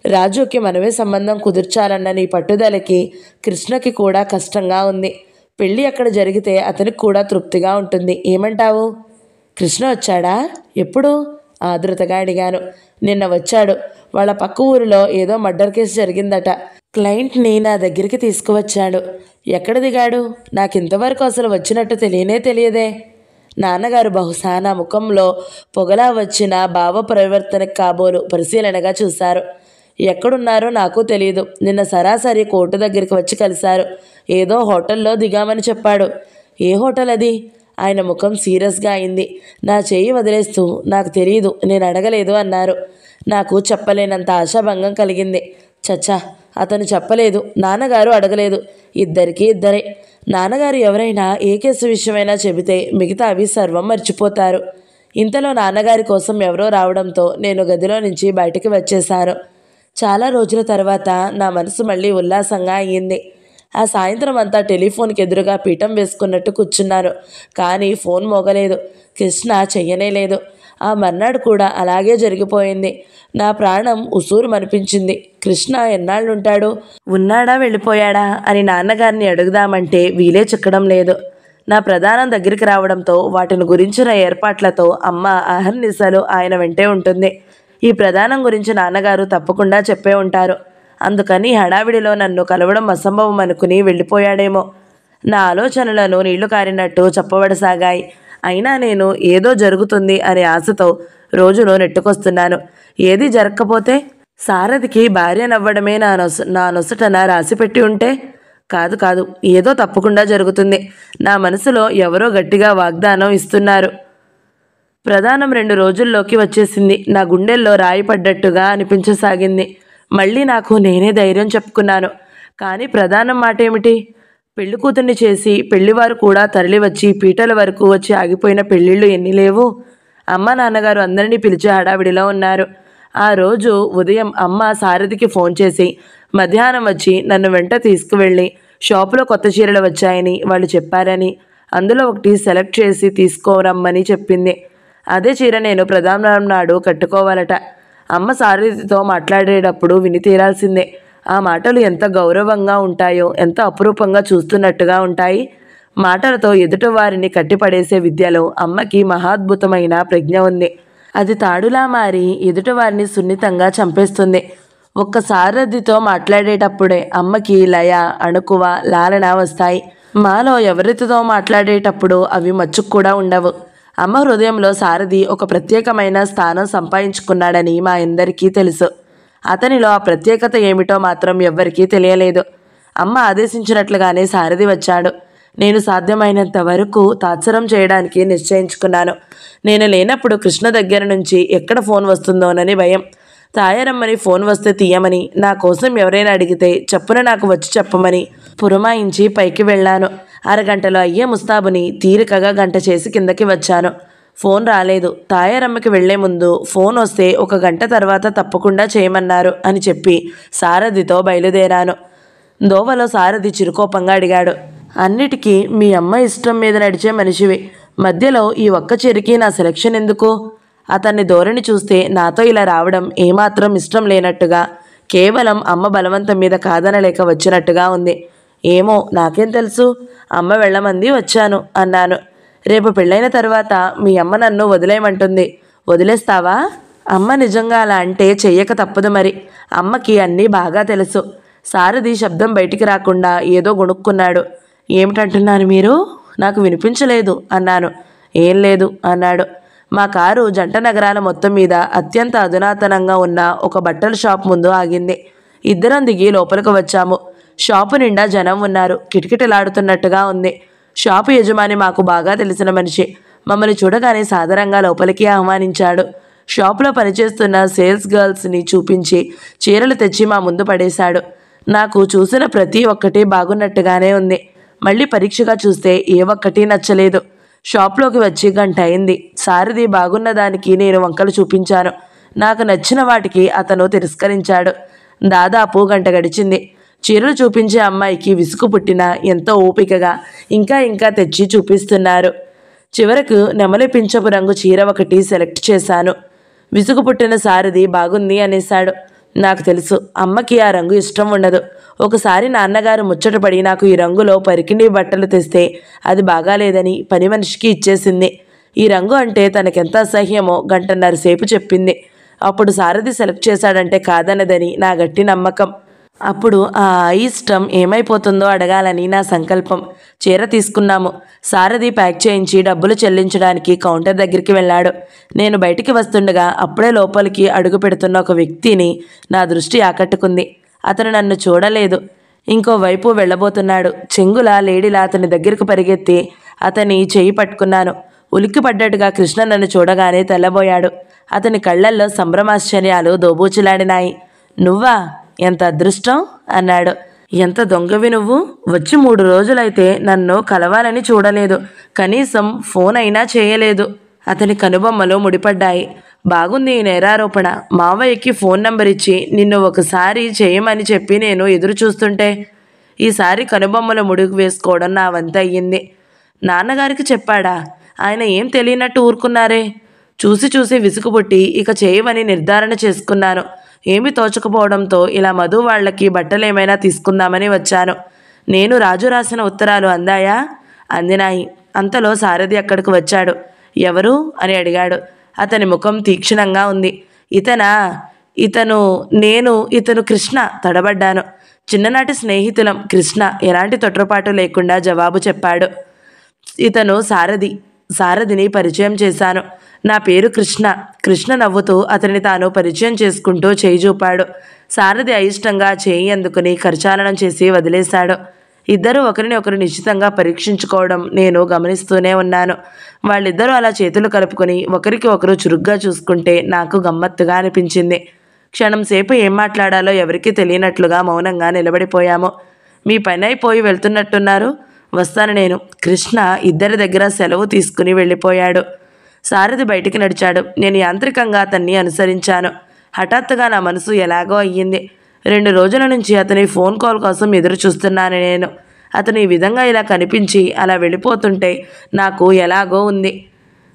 Speaker 1: రాజుకి మనమే సంబంధం కుదుర్చాలన్న నీ పట్టుదలకి కృష్ణకి కూడా కష్టంగా ఉంది. పెళ్ళి అక్కడ జరిగితే అతనికి కూడా తృప్తిగా ఉంటుంది. ఏమంటావు? కృష్ణ వచ్చాడా? ఎప్పుడు? ఆదృతగా అడిగాను. నిన్న వచ్చాడు. వాళ్ళ పక్క ఊరిలో ఏదో మర్డర్ కేసు జరిగిందట. క్లయింట్ని నా దగ్గరికి తీసుకువచ్చాడు. ఎక్కడ దిగాడు? నాకింతవరకు అసలు వచ్చినట్టు తెలియదే. నాన్నగారు బహుశా నా ముఖంలో పొగలా వచ్చిన భావ పరివర్తనకు కాబోలు పరిశీలనగా చూశారు. ఎక్కడున్నారో నాకు తెలియదు. నిన్న సరాసరి కోర్టు దగ్గరికి వచ్చి కలిశారు. ఏదో హోటల్లో దిగామని చెప్పాడు. ఏ హోటల్ అది? ఆయన ముఖం సీరియస్గా అయింది. నా చేయి వదిలేస్తూ నాకు తెలియదు, నేను అడగలేదు అన్నారు. నాకు చెప్పలేనంత ఆశాభంగం కలిగింది. చచ్చా, అతను చెప్పలేదు, నాన్నగారు అడగలేదు. ఇద్దరికీ ఇద్దరే. నాన్నగారు ఎవరైనా ఏ కేసు విషయమైనా చెబితే మిగతా అవి సర్వం మర్చిపోతారు. ఇంతలో నాన్నగారి కోసం ఎవరో రావడంతో నేను గదిలో నుంచి బయటికి వచ్చేశాను. చాలా రోజుల తర్వాత నా మనసు మళ్ళీ ఉల్లాసంగా అయ్యింది. ఆ సాయంత్రం అంతా టెలిఫోన్కి ఎదురుగా పీఠం వేసుకున్నట్టు కూర్చున్నాను. కానీ ఫోన్ మోగలేదు. కృష్ణ చెయ్యనే లేదు. ఆ మర్నాడు కూడా అలాగే జరిగిపోయింది. నా ప్రాణం ఉసూరు మనిపించింది. కృష్ణ ఎన్నాళ్ళుంటాడు? ఉన్నాడా వెళ్ళిపోయాడా అని నాన్నగారిని అడుగుదామంటే వీలే చిక్కడం లేదు. నా ప్రధానం దగ్గరికి రావడంతో వాటిని గురించిన ఏర్పాట్లతో అమ్మ అహర్నిశలు ఆయన వెంటే ఉంటుంది. ఈ ప్రధానం గురించి నాన్నగారు తప్పకుండా చెప్పే ఉంటారు. అందుకని హడావిడిలో నన్ను కలవడం అసంభవం అనుకుని వెళ్ళిపోయాడేమో. నా ఆలోచనలను నీళ్లు కారినట్టు చెప్పబడసాగాయి. అయినా నేను ఏదో జరుగుతుంది అనే ఆశతో రోజును నెట్టుకొస్తున్నాను. ఏది జరగకపోతే? సారథికి భార్య నవ్వడమే నా నొసటన రాసిపెట్టి ఉంటే? కాదు, ఏదో తప్పకుండా జరుగుతుంది. నా మనసులో ఎవరో గట్టిగా వాగ్దానం ఇస్తున్నారు. ప్రధానం 2 రోజుల్లోకి వచ్చేసింది. నా గుండెల్లో రాయి పడ్డట్టుగా అనిపించసాగింది. మళ్ళీ నాకు నేనే ధైర్యం చెప్పుకున్నాను. కానీ ప్రధానం మాట ఏమిటి? పెళ్లి కూతుర్ని చేసి పెళ్లివారు కూడా తరలి వచ్చి పీటల వరకు వచ్చి ఆగిపోయిన పెళ్ళిళ్ళు ఎన్ని లేవు? అమ్మ నాన్నగారు అందరినీ పిలిచి హడావిడిలో ఉన్నారు. ఆ రోజు ఉదయం అమ్మ సారథికి ఫోన్ చేసి మధ్యాహ్నం వచ్చి నన్ను వెంట తీసుకువెళ్ళి షాపులో కొత్త చీరలు వచ్చాయని వాళ్ళు చెప్పారని, అందులో ఒకటి సెలెక్ట్ చేసి తీసుకోరమ్మని చెప్పింది. అదే చీర నేను ప్రధానం నాడు కట్టుకోవాలట. అమ్మ సారథితో మాట్లాడేటప్పుడు విని తీరాల్సిందే. ఆ మాటలు ఎంత గౌరవంగా ఉంటాయో, ఎంత అపురూపంగా చూస్తున్నట్టుగా ఉంటాయి. మాటలతో ఎదుటి వారిని కట్టిపడేసే విద్యలో అమ్మకి మహాద్భుతమైన ప్రజ్ఞ ఉంది. అది తాడులా మారి ఎదుటివారిని సున్నితంగా చంపేస్తుంది. ఒక్క సారథితో మాట్లాడేటప్పుడే అమ్మకి లయ, అణుకువ, లాలన వస్తాయి. మాలో ఎవరితో మాట్లాడేటప్పుడు అవి మచ్చుకు కూడా ఉండవు. అమ్మ హృదయంలో సారథి ఒక ప్రత్యేకమైన స్థానం సంపాదించుకున్నాడని మా అందరికీ తెలుసు. అతనిలో ఆ ప్రత్యేకత ఏమిటో మాత్రం ఎవ్వరికీ తెలియలేదు. అమ్మ ఆదేశించినట్లుగానే సారథి వచ్చాడు. నేను సాధ్యమైనంత వరకు తాత్సరం చేయడానికి నిశ్చయించుకున్నాను. నేను లేనప్పుడు కృష్ణ దగ్గర నుంచి ఎక్కడ ఫోన్ వస్తుందోనని భయం. తాయారమ్మని ఫోన్ వస్తే తీయమని, నా కోసం ఎవరైనా అడిగితే చెప్పున నాకు వచ్చి చెప్పమని పురమాయించి పైకి వెళ్ళాను. అరగంటలో అయ్యే ముస్తాబుని తీరికగా గంట చేసి కిందకి వచ్చాను. ఫోన్ రాలేదు. తాయారమ్మకి వెళ్లే ముందు ఫోన్ వస్తే 1 గంట తర్వాత తప్పకుండా చేయమన్నారు అని చెప్పి సారథితో బయలుదేరాను. దోవలో సారథి చిరుకోపంగా అడిగాడు, అన్నిటికీ మీ అమ్మ ఇష్టం మీద నడిచే మనిషివి, మధ్యలో ఈ ఒక్క చెరికి నా సెలక్షన్ ఎందుకు? అతన్ని ధోరణి చూస్తే నాతో ఇలా రావడం ఏమాత్రం ఇష్టం లేనట్టుగా, కేవలం అమ్మ బలవంతం మీద కాదనలేక వచ్చినట్టుగా ఉంది. ఏమో నాకేం తెలుసు, అమ్మ వెళ్ళమంది వచ్చాను అన్నాను. రేపు పెళ్ళైన తర్వాత మీ అమ్మ నన్ను వదిలేయమంటుంది, వదిలేస్తావా? అమ్మ నిజంగా అలా అంటే చెయ్యక తప్పదు మరి. అమ్మకి అన్నీ బాగా తెలుసు. సారథి శబ్దం బయటికి రాకుండా ఏదో గొణుక్కున్నాడు. ఏమిటంటున్నాను మీరు? నాకు వినిపించలేదు అన్నాను. ఏం లేదు అన్నాడు. మా కారు జంట నగరాల మొత్తం మీద అత్యంత అధునాతనంగా ఉన్న ఒక బట్టల షాప్ ముందు ఆగింది. ఇద్దరం దిగి లోపలికి వచ్చాము. షాపు నిండా జనం ఉన్నారు. కిటకిటలాడుతున్నట్టుగా ఉంది. షాపు యజమాని మాకు బాగా తెలిసిన మనిషి. మమ్మల్ని చూడగానే సాదరంగా లోపలికి ఆహ్వానించాడు. షాపులో పనిచేస్తున్న సేల్స్ గర్ల్స్ని చూపించి చీరలు తెచ్చి మా ముందు పడేశాడు. నాకు చూసిన ప్రతి ఒక్కటి బాగున్నట్టుగానే ఉంది. మళ్ళీ పరీక్షగా చూస్తే ఏ ఒక్కటి నచ్చలేదు. షాప్లోకి వచ్చి గంట అయింది. సారథి బాగున్న దానికి నేను వంకలు చూపించాను. నాకు నచ్చిన వాటికి అతను తిరస్కరించాడు. దాదాపు గంట గడిచింది. చీరలు చూపించే అమ్మాయికి విసుగు పుట్టిన ఎంతో ఓపికగా ఇంకా ఇంకా తెచ్చి చూపిస్తున్నారు. చివరకు నెమలి పింఛపు రంగు చీర ఒకటి సెలెక్ట్ చేశాను. విసుగు పుట్టిన సారథి బాగుంది అనేశాడు. నాకు తెలుసు అమ్మకి ఆ రంగు ఇష్టం ఉండదు. ఒకసారి నాన్నగారు ముచ్చటపడి నాకు ఈ రంగులో పరికిణీ బట్టలు తెస్తే అది బాగాలేదని పని మనిషికి ఇచ్చేసింది. ఈ రంగు అంటే తనకెంత అసహ్యమో గంటన్నర సేపు చెప్పింది. అప్పుడు సారథి సెలెక్ట్ చేశాడంటే కాదన్నదని నా గట్టి నమ్మకం. అప్పుడు ఆ ఇష్టం ఏమైపోతుందో అడగాలని నా సంకల్పం. చీర తీసుకున్నాము. సారథి ప్యాక్ చేయించి డబ్బులు చెల్లించడానికి కౌంటర్ దగ్గరికి వెళ్ళాడు. నేను బయటికి వస్తుండగా అప్పుడే లోపలికి అడుగు పెడుతున్న ఒక వ్యక్తిని నా దృష్టి ఆకట్టుకుంది. అతను నన్ను చూడలేదు. ఇంకోవైపు వెళ్ళబోతున్నాడు. చెంగులా లేడీలా అతని దగ్గరకు పరిగెత్తి అతని చెయ్యి పట్టుకున్నాను. ఉలిక్కిపడ్డట్టుగా కృష్ణ నన్ను చూడగానే తెల్లబోయాడు. అతని కళ్ళల్లో సంభ్రమాశ్చర్యాలు దోబూచులాడినాయి. నువ్వా? ఎంత అదృష్టం అన్నాడు. ఎంత దొంగవి నువ్వు! వచ్చి 3 రోజులైతే నన్ను కలవాలని చూడలేదు. కనీసం ఫోన్ అయినా చేయలేదు. అతని కనుబొమ్మలు ముడిపడ్డాయి. బాగుంది ఈ నేరారోపణ. మావయ్యకి ఫోన్ నంబర్ ఇచ్చి నిన్ను ఒకసారి చేయమని చెప్పి నేను ఎదురు చూస్తుంటే ఈసారి కనుబొమ్మలు ముడికి వేసుకోవడం నా వంత అయ్యింది. నాన్నగారికి చెప్పాడా? ఆయన ఏం తెలియనట్టు ఊరుకున్నారే? చూసి చూసి విసుగు పుట్టి ఇక చేయమని నిర్ధారణ చేసుకున్నాను. ఏమీ తోచకపోవడంతో ఇలా మధు వాళ్ళకి బట్టలేమైనా తీసుకుందామని వచ్చాను. నేను రాజు రాసిన ఉత్తరాలు అందాయా? అందినాయి. అంతలో సారథి అక్కడికి వచ్చాడు. ఎవరు అని అడిగాడు. అతని ముఖం తీక్షణంగా ఉంది. ఇతను కృష్ణ తడబడ్డాను. చిన్ననాటి స్నేహితులం కృష్ణ ఎలాంటి తొట్రపాటు లేకుండా జవాబు చెప్పాడు. ఇతను సారథిని పరిచయం చేశాను. నా పేరు కృష్ణ. కృష్ణ నవ్వుతూ అతన్ని తాను పరిచయం చేసుకుంటూ చేయి చూపాడు. సారథి అయిష్టంగా చేయి అందుకుని కరచాలనం చేసి వదిలేశాడు. ఇద్దరూ ఒకరిని ఒకరు నిశ్చితంగా పరీక్షించుకోవడం నేను గమనిస్తూనే ఉన్నాను. వాళ్ళిద్దరూ అలా చేతులు కలుపుకొని ఒకరికి ఒకరు చురుగ్గా చూసుకుంటే నాకు గమ్మత్తుగా అనిపించింది. క్షణం సేపు ఏం మాట్లాడాలో ఎవరికీ తెలియనట్లుగా మౌనంగా నిలబడిపోయాము. మీ పని అయిపోయి వెళ్తున్నట్టున్నారు. వస్తాను నేను. కృష్ణ ఇద్దరి దగ్గర సెలవు తీసుకుని వెళ్ళిపోయాడు. సారథి బయటికి నడిచాడు. నేను యాంత్రికంగా అతన్ని అనుసరించాను. హఠాత్తుగా నా మనసు ఎలాగో అయ్యింది. 2 రోజుల నుంచి అతని ఫోన్ కాల్ కోసం ఎదురు చూస్తున్నాను నేను. అతను ఈ విధంగా ఇలా కనిపించి అలా వెళ్ళిపోతుంటే నాకు ఎలాగో ఉంది.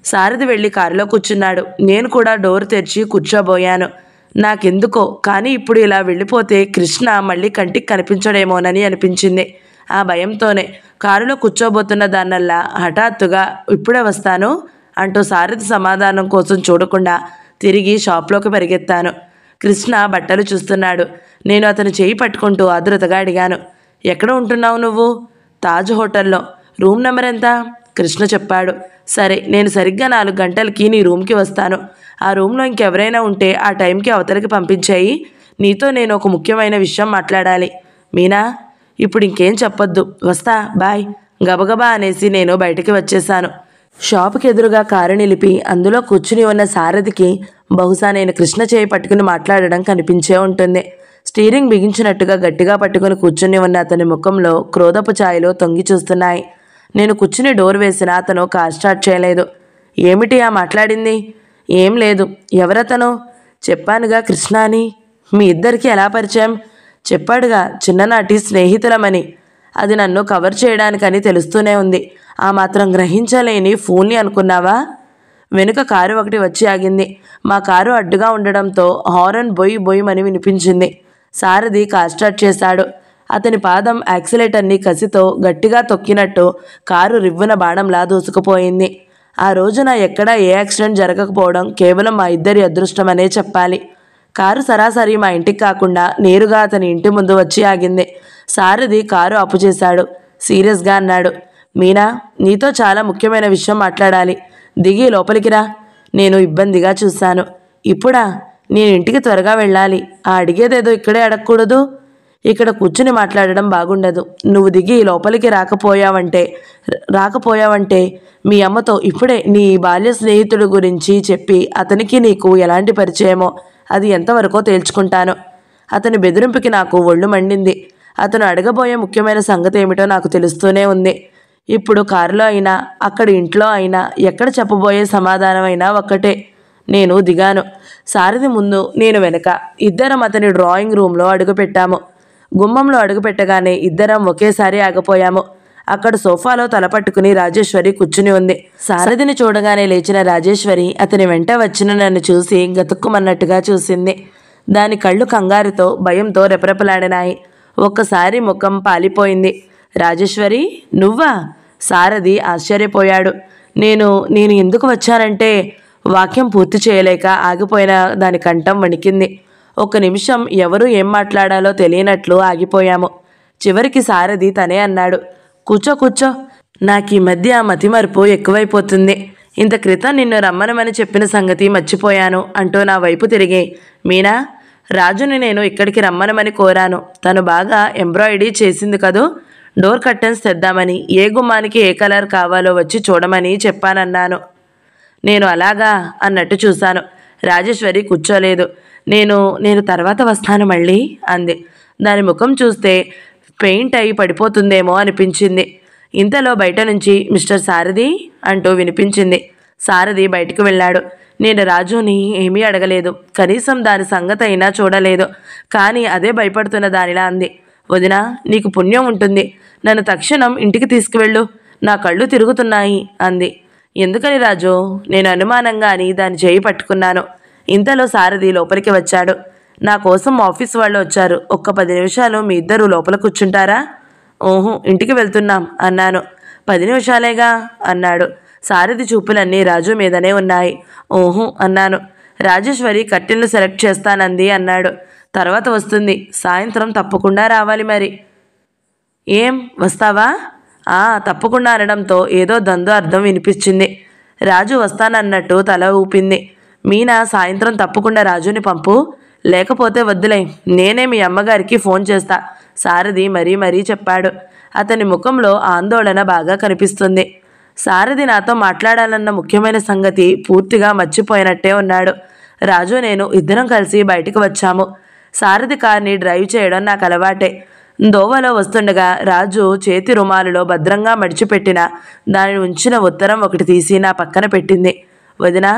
Speaker 1: సారథి వెళ్ళి కారులో కూర్చున్నాడు. నేను కూడా డోర్ తెరిచి కూర్చోబోయాను. నాకెందుకో కానీ ఇప్పుడు ఇలా వెళ్ళిపోతే కృష్ణ మళ్ళీ కంటికి కనిపించడేమోనని అనిపించింది. ఆ భయంతోనే కారులో కూర్చోబోతున్న దాన్నల్లా హఠాత్తుగా ఇప్పుడే వస్తాను అంటూ సారథి సమాధానం కోసం చూడకుండా తిరిగి షాప్లోకి పరిగెత్తాను. కృష్ణ బట్టలు చూస్తున్నాడు. నేను అతను చేయి పట్టుకుంటూ ఆదురతగా అడిగాను, ఎక్కడ ఉంటున్నావు నువ్వు? తాజ్ హోటల్లో. రూమ్ నెంబర్ ఎంత? కృష్ణ చెప్పాడు. సరే, నేను సరిగ్గా 4 గంటలకి నీ రూమ్కి వస్తాను. ఆ రూమ్లో ఇంకెవరైనా ఉంటే ఆ టైంకి అవతలికి పంపించాయి. నీతో నేను ఒక ముఖ్యమైన విషయం మాట్లాడాలి. మీనా, ఇప్పుడు ఇంకేం చెప్పొద్దు, వస్తా, బాయ్. గబగబా అనేసి నేను బయటికి వచ్చేశాను. షాపుకి ఎదురుగా కారు నిలిపి అందులో కూర్చుని ఉన్న సారథికి బహుశా నేను కృష్ణ చేయి పట్టుకుని మాట్లాడడం కనిపించే ఉంటుంది. స్టీరింగ్ బిగించినట్టుగా గట్టిగా పట్టుకుని కూర్చుని ఉన్న అతని ముఖంలో క్రోధపు ఛాయలు తొంగి చూస్తున్నాయి. నేను కూర్చుని డోర్ వేసినా అతను కార్ స్టార్ట్ చేయలేదు. ఏమిటి ఆ మాట్లాడింది? ఏం లేదు. ఎవరతను? చెప్పానుగా, కృష్ణ అని. మీ ఇద్దరికి ఎలా పరిచయం? చెప్పాడుగా, చిన్ననాటి స్నేహితులమని. అది నన్ను కవర్ చేయడానికని తెలుస్తూనే ఉంది. ఆ మాత్రం గ్రహించలేని ఫోన్ని అనుకున్నావా? వెనుక కారు ఒకటి వచ్చి ఆగింది. మా కారు అడ్డుగా ఉండడంతో హారన్ బొయ్ బొయ్యమని వినిపించింది. సారథి కార్ స్టార్ట్ చేశాడు. అతని పాదం యాక్సిలేటర్ని కసితో గట్టిగా తొక్కినట్టు కారు రివ్వున బాణంలా దూసుకుపోయింది. ఆ రోజున ఎక్కడా ఏ యాక్సిడెంట్ జరగకపోవడం కేవలం మా ఇద్దరి అదృష్టమనే చెప్పాలి. కారు సరాసరి మా ఇంటికి కాకుండా నేరుగా అతని ఇంటి ముందు వచ్చి ఆగింది. సారథి కారు అప్పు చేశాడు. సీరియస్గా అన్నాడు, మీనా, నీతో చాలా ముఖ్యమైన విషయం మాట్లాడాలి. దిగి లోపలికి రా. నేను ఇబ్బందిగా చూశాను. ఇప్పుడా? నేను ఇంటికి త్వరగా వెళ్ళాలి. ఆ అడిగేదేదో ఇక్కడే అడగకూడదు. ఇక్కడ కూర్చుని మాట్లాడడం బాగుండదు. నువ్వు దిగి లోపలికి రాకపోయావంటే మీ అమ్మతో ఇప్పుడే నీ బాల్య స్నేహితుడి గురించి చెప్పి అతనికి నీకు ఎలాంటి పరిచయమో అది ఎంతవరకో తేల్చుకుంటాను. అతని బెదిరింపుకి నాకు ఒళ్ళు మండింది. అతను అడగబోయే ముఖ్యమైన సంగతి ఏమిటో నాకు తెలుస్తూనే ఉంది. ఇప్పుడు కారులో అయినా అక్కడ ఇంట్లో అయినా ఎక్కడ చెప్పబోయే సమాధానమైనా ఒక్కటే. నేను దిగాను. సారథి ముందు, నేను వెనక. ఇద్దరం అతని డ్రాయింగ్ రూమ్లో అడుగుపెట్టాము. గుమ్మంలో అడుగుపెట్టగానే ఇద్దరం ఒకేసారి ఆగిపోయాము. అక్కడ సోఫాలో తలపట్టుకుని రాజేశ్వరి కూర్చుని ఉంది. సారథిని చూడగానే లేచిన రాజేశ్వరి అతని వెంట వచ్చిన నన్ను చూసి గతుక్కుమన్నట్టుగా చూసింది. దాని కళ్ళు కంగారుతో భయంతో రెపరెపలాడినాయి. ఒక్కసారి ముఖం పాలిపోయింది. రాజేశ్వరి, నువ్వా? సారథి ఆశ్చర్యపోయాడు. నేను ఎందుకు వచ్చానంటే వాక్యం పూర్తి చేయలేక ఆగిపోయిన దాని కంఠం వణికింది. 1 నిమిషం ఎవరు ఏం మాట్లాడాలో తెలియనట్లు ఆగిపోయాము. చివరికి సారథి తనే అన్నాడు, కూర్చో. నాకు ఈ మధ్య మతిమరుపు ఎక్కువైపోతుంది. ఇంత క్రితం నిన్ను రమ్మనమని చెప్పిన సంగతి మర్చిపోయాను అంటూ నా వైపు తిరిగి, మీనా, రాజుని నేను ఇక్కడికి రమ్మనమని కోరాను. తను బాగా ఎంబ్రాయిడరీ చేసింది కదూ. డోర్ కర్టెన్స్ తెద్దామని, ఏ గుమ్మానికి ఏ కలర్ కావాలో వచ్చి చూడమని చెప్పానన్నాను. నేను అలాగా అన్నట్టు చూశాను. రాజేశ్వరి కూర్చోలేదు. నేను తర్వాత వస్తాను మళ్ళీ అంది. దాని ముఖం చూస్తే పెయింట్ అయి పడిపోతుందేమో అనిపించింది. ఇంతలో బయట నుంచి మిస్టర్ సారథి అంటూ వినిపించింది. సారథి బయటికి వెళ్ళాడు. నేను రాజుని ఏమీ అడగలేదు. కనీసం దాని సంగతి అయినా చూడలేదు. కానీ అదే భయపడుతున్న దానిలా అంది, వదినా, నీకు పుణ్యం ఉంటుంది. నన్ను తక్షణం ఇంటికి తీసుకువెళ్ళు. నా కళ్ళు తిరుగుతున్నాయి అంది. ఎందుకని రాజు? నేను అనుమానంగా అని దాని చేయి పట్టుకున్నాను. ఇంతలో సారథి లోపలికి వచ్చాడు. నా కోసం ఆఫీస్ వాళ్ళు వచ్చారు. ఒక్క 10 నిమిషాలు మీ ఇద్దరు లోపల కూర్చుంటారా? ఓహో, ఇంటికి వెళ్తున్నాం అన్నాను. 10 నిమిషాలేగా అన్నాడు. సారథి చూపులన్నీ రాజు మీదనే ఉన్నాయి. ఓహో అన్నాను. రాజేశ్వరి కట్టెలను సెలెక్ట్ చేస్తానంది అన్నాడు. తర్వాత వస్తుంది. సాయంత్రం తప్పకుండా రావాలి మరి. ఏం, వస్తావా? తప్పకుండా అనడంతో ఏదో దందో అర్థం వినిపించింది. రాజు వస్తానన్నట్టు తల ఊపింది. మీనా, సాయంత్రం తప్పకుండా రాజుని పంపు. లేకపోతే వద్దులే, నేనే మీ అమ్మగారికి ఫోన్ చేస్తా. సారథి మరీ చెప్పాడు. అతని ముఖంలో ఆందోళన బాగా కనిపిస్తుంది. సారథి నాతో మాట్లాడాలన్న ముఖ్యమైన సంగతి పూర్తిగా మర్చిపోయినట్టే ఉన్నాడు. రాజు నేను ఇద్దరం కలిసి బయటికి వచ్చాము. సారథి కార్ని డ్రైవ్ చేయడం నాకు అలవాటే. దోవలో వస్తుండగా రాజు చేతి రుమాలులో భద్రంగా మడిచిపెట్టిన దానిని ఉంచిన ఉత్తరం ఒకటి తీసి నా పక్కన పెట్టింది. వదినా,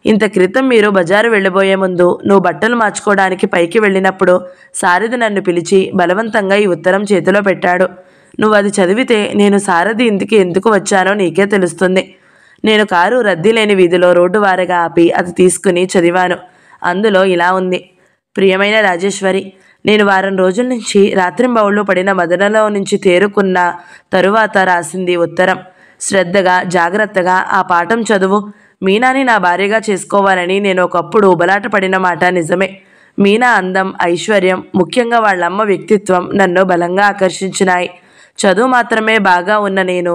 Speaker 1: ఇంత క్రితం మీరు బజారు వెళ్ళబోయే ముందు నువ్వు బట్టలు మార్చుకోవడానికి పైకి వెళ్ళినప్పుడు సారథి నన్ను పిలిచి బలవంతంగా ఈ ఉత్తరం చేతిలో పెట్టాడు. నువ్వు అది చదివితే నేను సారథి ఇంటికి ఎందుకు వచ్చానో నీకే తెలుస్తుంది. నేను కారు రద్దీ లేని వీధిలో రోడ్డు వారగా ఆపి అది తీసుకుని చదివాను. అందులో ఇలా ఉంది, ప్రియమైన రాజేశ్వరి, నేను వారం రోజుల నుంచి రాత్రింబవళ్ళు పడిన మదనలో నుంచి తేరుకున్న తరువాత రాసింది ఉత్తరం. శ్రద్ధగా జాగ్రత్తగా ఆ పాఠం చదువు. మీనాని నా భార్యగా చేసుకోవాలని నేను ఒకప్పుడు ఉబలాట పడిన మాట నిజమే. మీనా అందం, ఐశ్వర్యం, ముఖ్యంగా వాళ్ళమ్మ వ్యక్తిత్వం నన్ను బలంగా ఆకర్షించినాయి. చదువు మాత్రమే బాగా ఉన్న నేను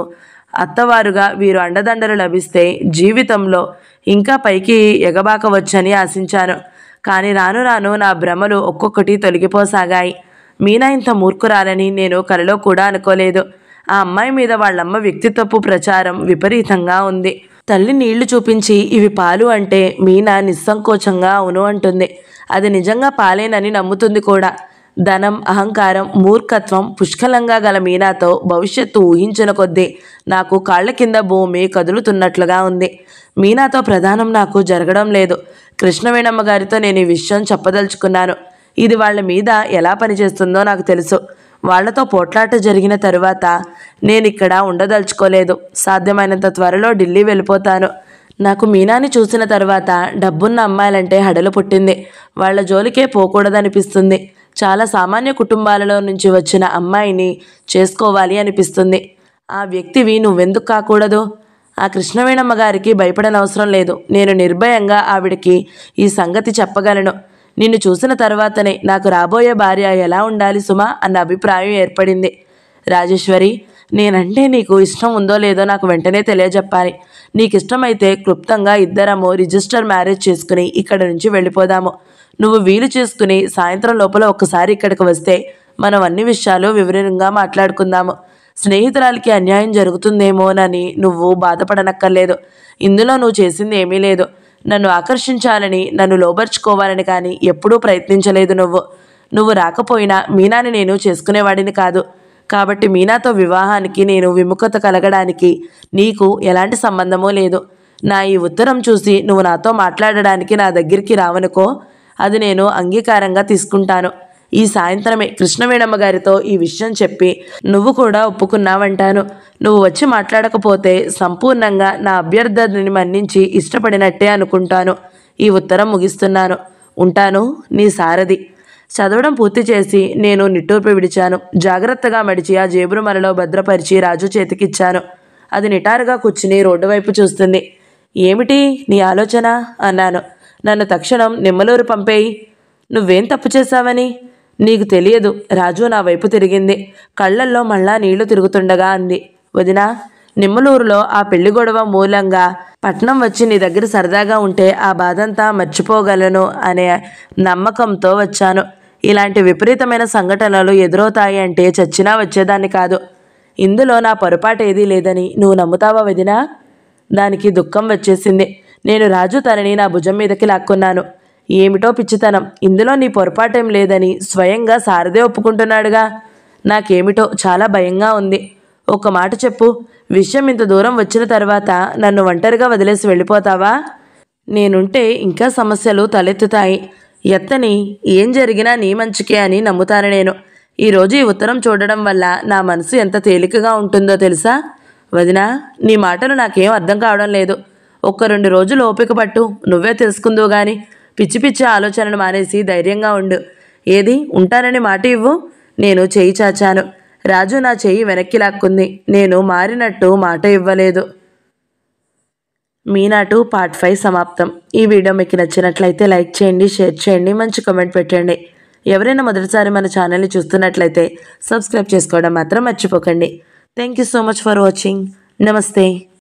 Speaker 1: అత్తవారుగా వీరు అండదండలు లభిస్తే జీవితంలో ఇంకా పైకి ఎగబాకవచ్చని ఆశించాను. కానీ రాను రాను నా భ్రమలు ఒక్కొక్కటి తొలగిపోసాగాయి. మీనా ఇంత మూర్ఖురాలని నేను కలలో కూడా అనుకోలేదు. ఆ అమ్మాయి మీద వాళ్ళమ్మ వ్యక్తిత్వపు ప్రచారం విపరీతంగా ఉంది. తల్లి నీళ్లు చూపించి ఇవి పాలు అంటే మీనా నిస్సంకోచంగా అవును అంటుంది. అది నిజంగా పాలేనని నమ్ముతుంది కూడా. ధనం, అహంకారం, మూర్ఖత్వం పుష్కలంగా గల మీనాతో భవిష్యత్తు ఊహించిన కొద్దీ నాకు కాళ్ల కింద భూమి కదులుతున్నట్లుగా ఉంది. మీనాతో ప్రధానం నాకు జరగడం లేదు. కృష్ణవేణమ్మ గారితో నేను ఈ విషయం చెప్పదలుచుకున్నాను. ఇది వాళ్ళ మీద ఎలా పనిచేస్తుందో నాకు తెలుసు. వాళ్లతో పోట్లాట జరిగిన తరువాత నేను ఇక్కడ ఉండదలుచుకోలేదు. సాధ్యమైనంత త్వరలో ఢిల్లీ వెళ్ళిపోతాను. నాకు మీనాని చూసిన తర్వాత డబ్బున్న అమ్మాయిలంటే హడలు పుట్టింది. వాళ్ళ జోలికే పోకూడదనిపిస్తుంది. చాలా సామాన్య కుటుంబాలలో నుంచి వచ్చిన అమ్మాయిని చేసుకోవాలి అనిపిస్తుంది. ఆ వ్యక్తివి నువ్వెందుకు కాకూడదు? ఆ కృష్ణవేణమ్మ గారికి భయపడనవసరం లేదు. నేను నిర్భయంగా ఆవిడకి ఈ సంగతి చెప్పగలను. నిన్ను చూసిన తర్వాతనే నాకు రాబోయే భార్య ఎలా ఉండాలి సుమా అన్న అభిప్రాయం ఏర్పడింది. రాజేశ్వరి, నేనంటే నీకు ఇష్టం ఉందో లేదో నాకు వెంటనే తెలియజెప్పాలి. నీకు ఇష్టమైతే క్లుప్తంగా ఇద్దరము రిజిస్టర్ మ్యారేజ్ చేసుకుని ఇక్కడి నుంచి వెళ్ళిపోదాము. నువ్వు వీలు చేసుకుని సాయంత్రం లోపల ఒక్కసారి ఇక్కడికి వస్తే మనం అన్ని విషయాలు వివరంగా మాట్లాడుకుందాము. స్నేహితురాలికి అన్యాయం జరుగుతుందేమోనని నువ్వు బాధపడనక్కర్లేదు. ఇందులో నువ్వు చేసింది ఏమీ లేదు. నన్ను ఆకర్షించాలని, నన్ను లోబర్చుకోవాలని కానీ ఎప్పుడూ ప్రయత్నించలేదు. నువ్వు రాకపోయినా మీనాని నేను చేసుకునేవాడిని కాదు. కాబట్టి మీనాతో వివాహానికి నేను విముఖత కలగడానికి నీకు ఎలాంటి సంబంధమూ లేదు. నా ఈ ఉత్తరం చూసి నువ్వు నాతో మాట్లాడడానికి నా దగ్గరికి రావనుకో, అది నేను అంగీకారంగా తీసుకుంటాను. ఈ సాయంత్రమే కృష్ణవేణమ్మ గారితో ఈ విషయం చెప్పి నువ్వు కూడా ఒప్పుకున్నావంటాను. నువ్వు వచ్చి మాట్లాడకపోతే సంపూర్ణంగా నా అభ్యర్థనని మన్నించి ఇష్టపడినట్టే అనుకుంటాను. ఈ ఉత్తరం ముగిస్తున్నాను. ఉంటాను, నీ సారథి. చదవడం పూర్తి చేసి నేను నిట్టూర్పు విడిచాను. జాగ్రత్తగా మడిచి ఆ జేబురు మరలో భద్రపరిచి రాజు చేతికిచ్చాను. అది నిటారుగా కూర్చుని రోడ్డు వైపు చూస్తుంది. ఏమిటి నీ ఆలోచన అన్నాను. నన్ను తక్షణం నిమ్మలూరు పంపేయి. నువ్వేం తప్పు చేశావని? నీకు తెలియదు. రాజు నా వైపు తిరిగింది. కళ్ళల్లో మళ్ళా నీళ్లు తిరుగుతుండగా అంది. వదినా, నిమ్మలూరులో ఆ పెళ్లి గొడవ మూలంగా పట్నం వచ్చి నీ దగ్గర సరదాగా ఉంటే ఆ బాధంతా మర్చిపోగలను అనే నమ్మకంతో వచ్చాను. ఇలాంటి విపరీతమైన సంఘటనలు ఎదురవుతాయి అంటే చచ్చినా వచ్చేదాన్ని కాదు. ఇందులో నా పొరపాటు ఏదీ లేదని నువ్వు నమ్ముతావా వదినా? దానికి దుఃఖం వచ్చేసింది. నేను రాజు తనని నా భుజం మీదకి లాక్కున్నాను. ఏమిటో పిచ్చితనం, ఇందులో నీ పొరపాటేం లేదని స్వయంగా సారథే ఒప్పుకుంటున్నాడుగా. నాకేమిటో చాలా భయంగా ఉంది. ఒక్క మాట చెప్పు, విషయం ఇంత దూరం వచ్చిన తర్వాత నన్ను ఒంటరిగా వదిలేసి వెళ్ళిపోతావా? నేనుంటే ఇంకా సమస్యలు తలెత్తుతాయి. ఎత్తని ఏం జరిగినా నీ మంచికే అని నమ్ముతాను నేను. ఈరోజు ఈ ఉత్తరం చూడడం వల్ల నా మనసు ఎంత తేలికగా ఉంటుందో తెలుసా? వదినా, నీ మాటలు నాకేం అర్థం కావడం లేదు. ఒక్క 2 రోజులు ఓపిక పట్టు, నువ్వే తెలుసుకుందువు గాని. పిచ్చి పిచ్చి ఆలోచనలు మానేసి ధైర్యంగా ఉండు. ఏది, ఉంటానని మాట ఇవ్వు. నేను చేయి చాచాను. రాజు నా చెయ్యి వెనక్కి లాక్కుంది. నేను మారినట్టు మాట ఇవ్వలేదు. మీనా 2 పార్ట్ 5 సమాప్తం. ఈ వీడియో మీకు నచ్చినట్లయితే లైక్ చేయండి, షేర్ చేయండి, మంచి కామెంట్ పెట్టండి. ఎవరైనా మొదటిసారి మన ఛానల్ని చూస్తున్నట్లయితే సబ్స్క్రైబ్ చేసుకోవడం మాత్రం మర్చిపోకండి. Thank you so much for watching. నమస్తే.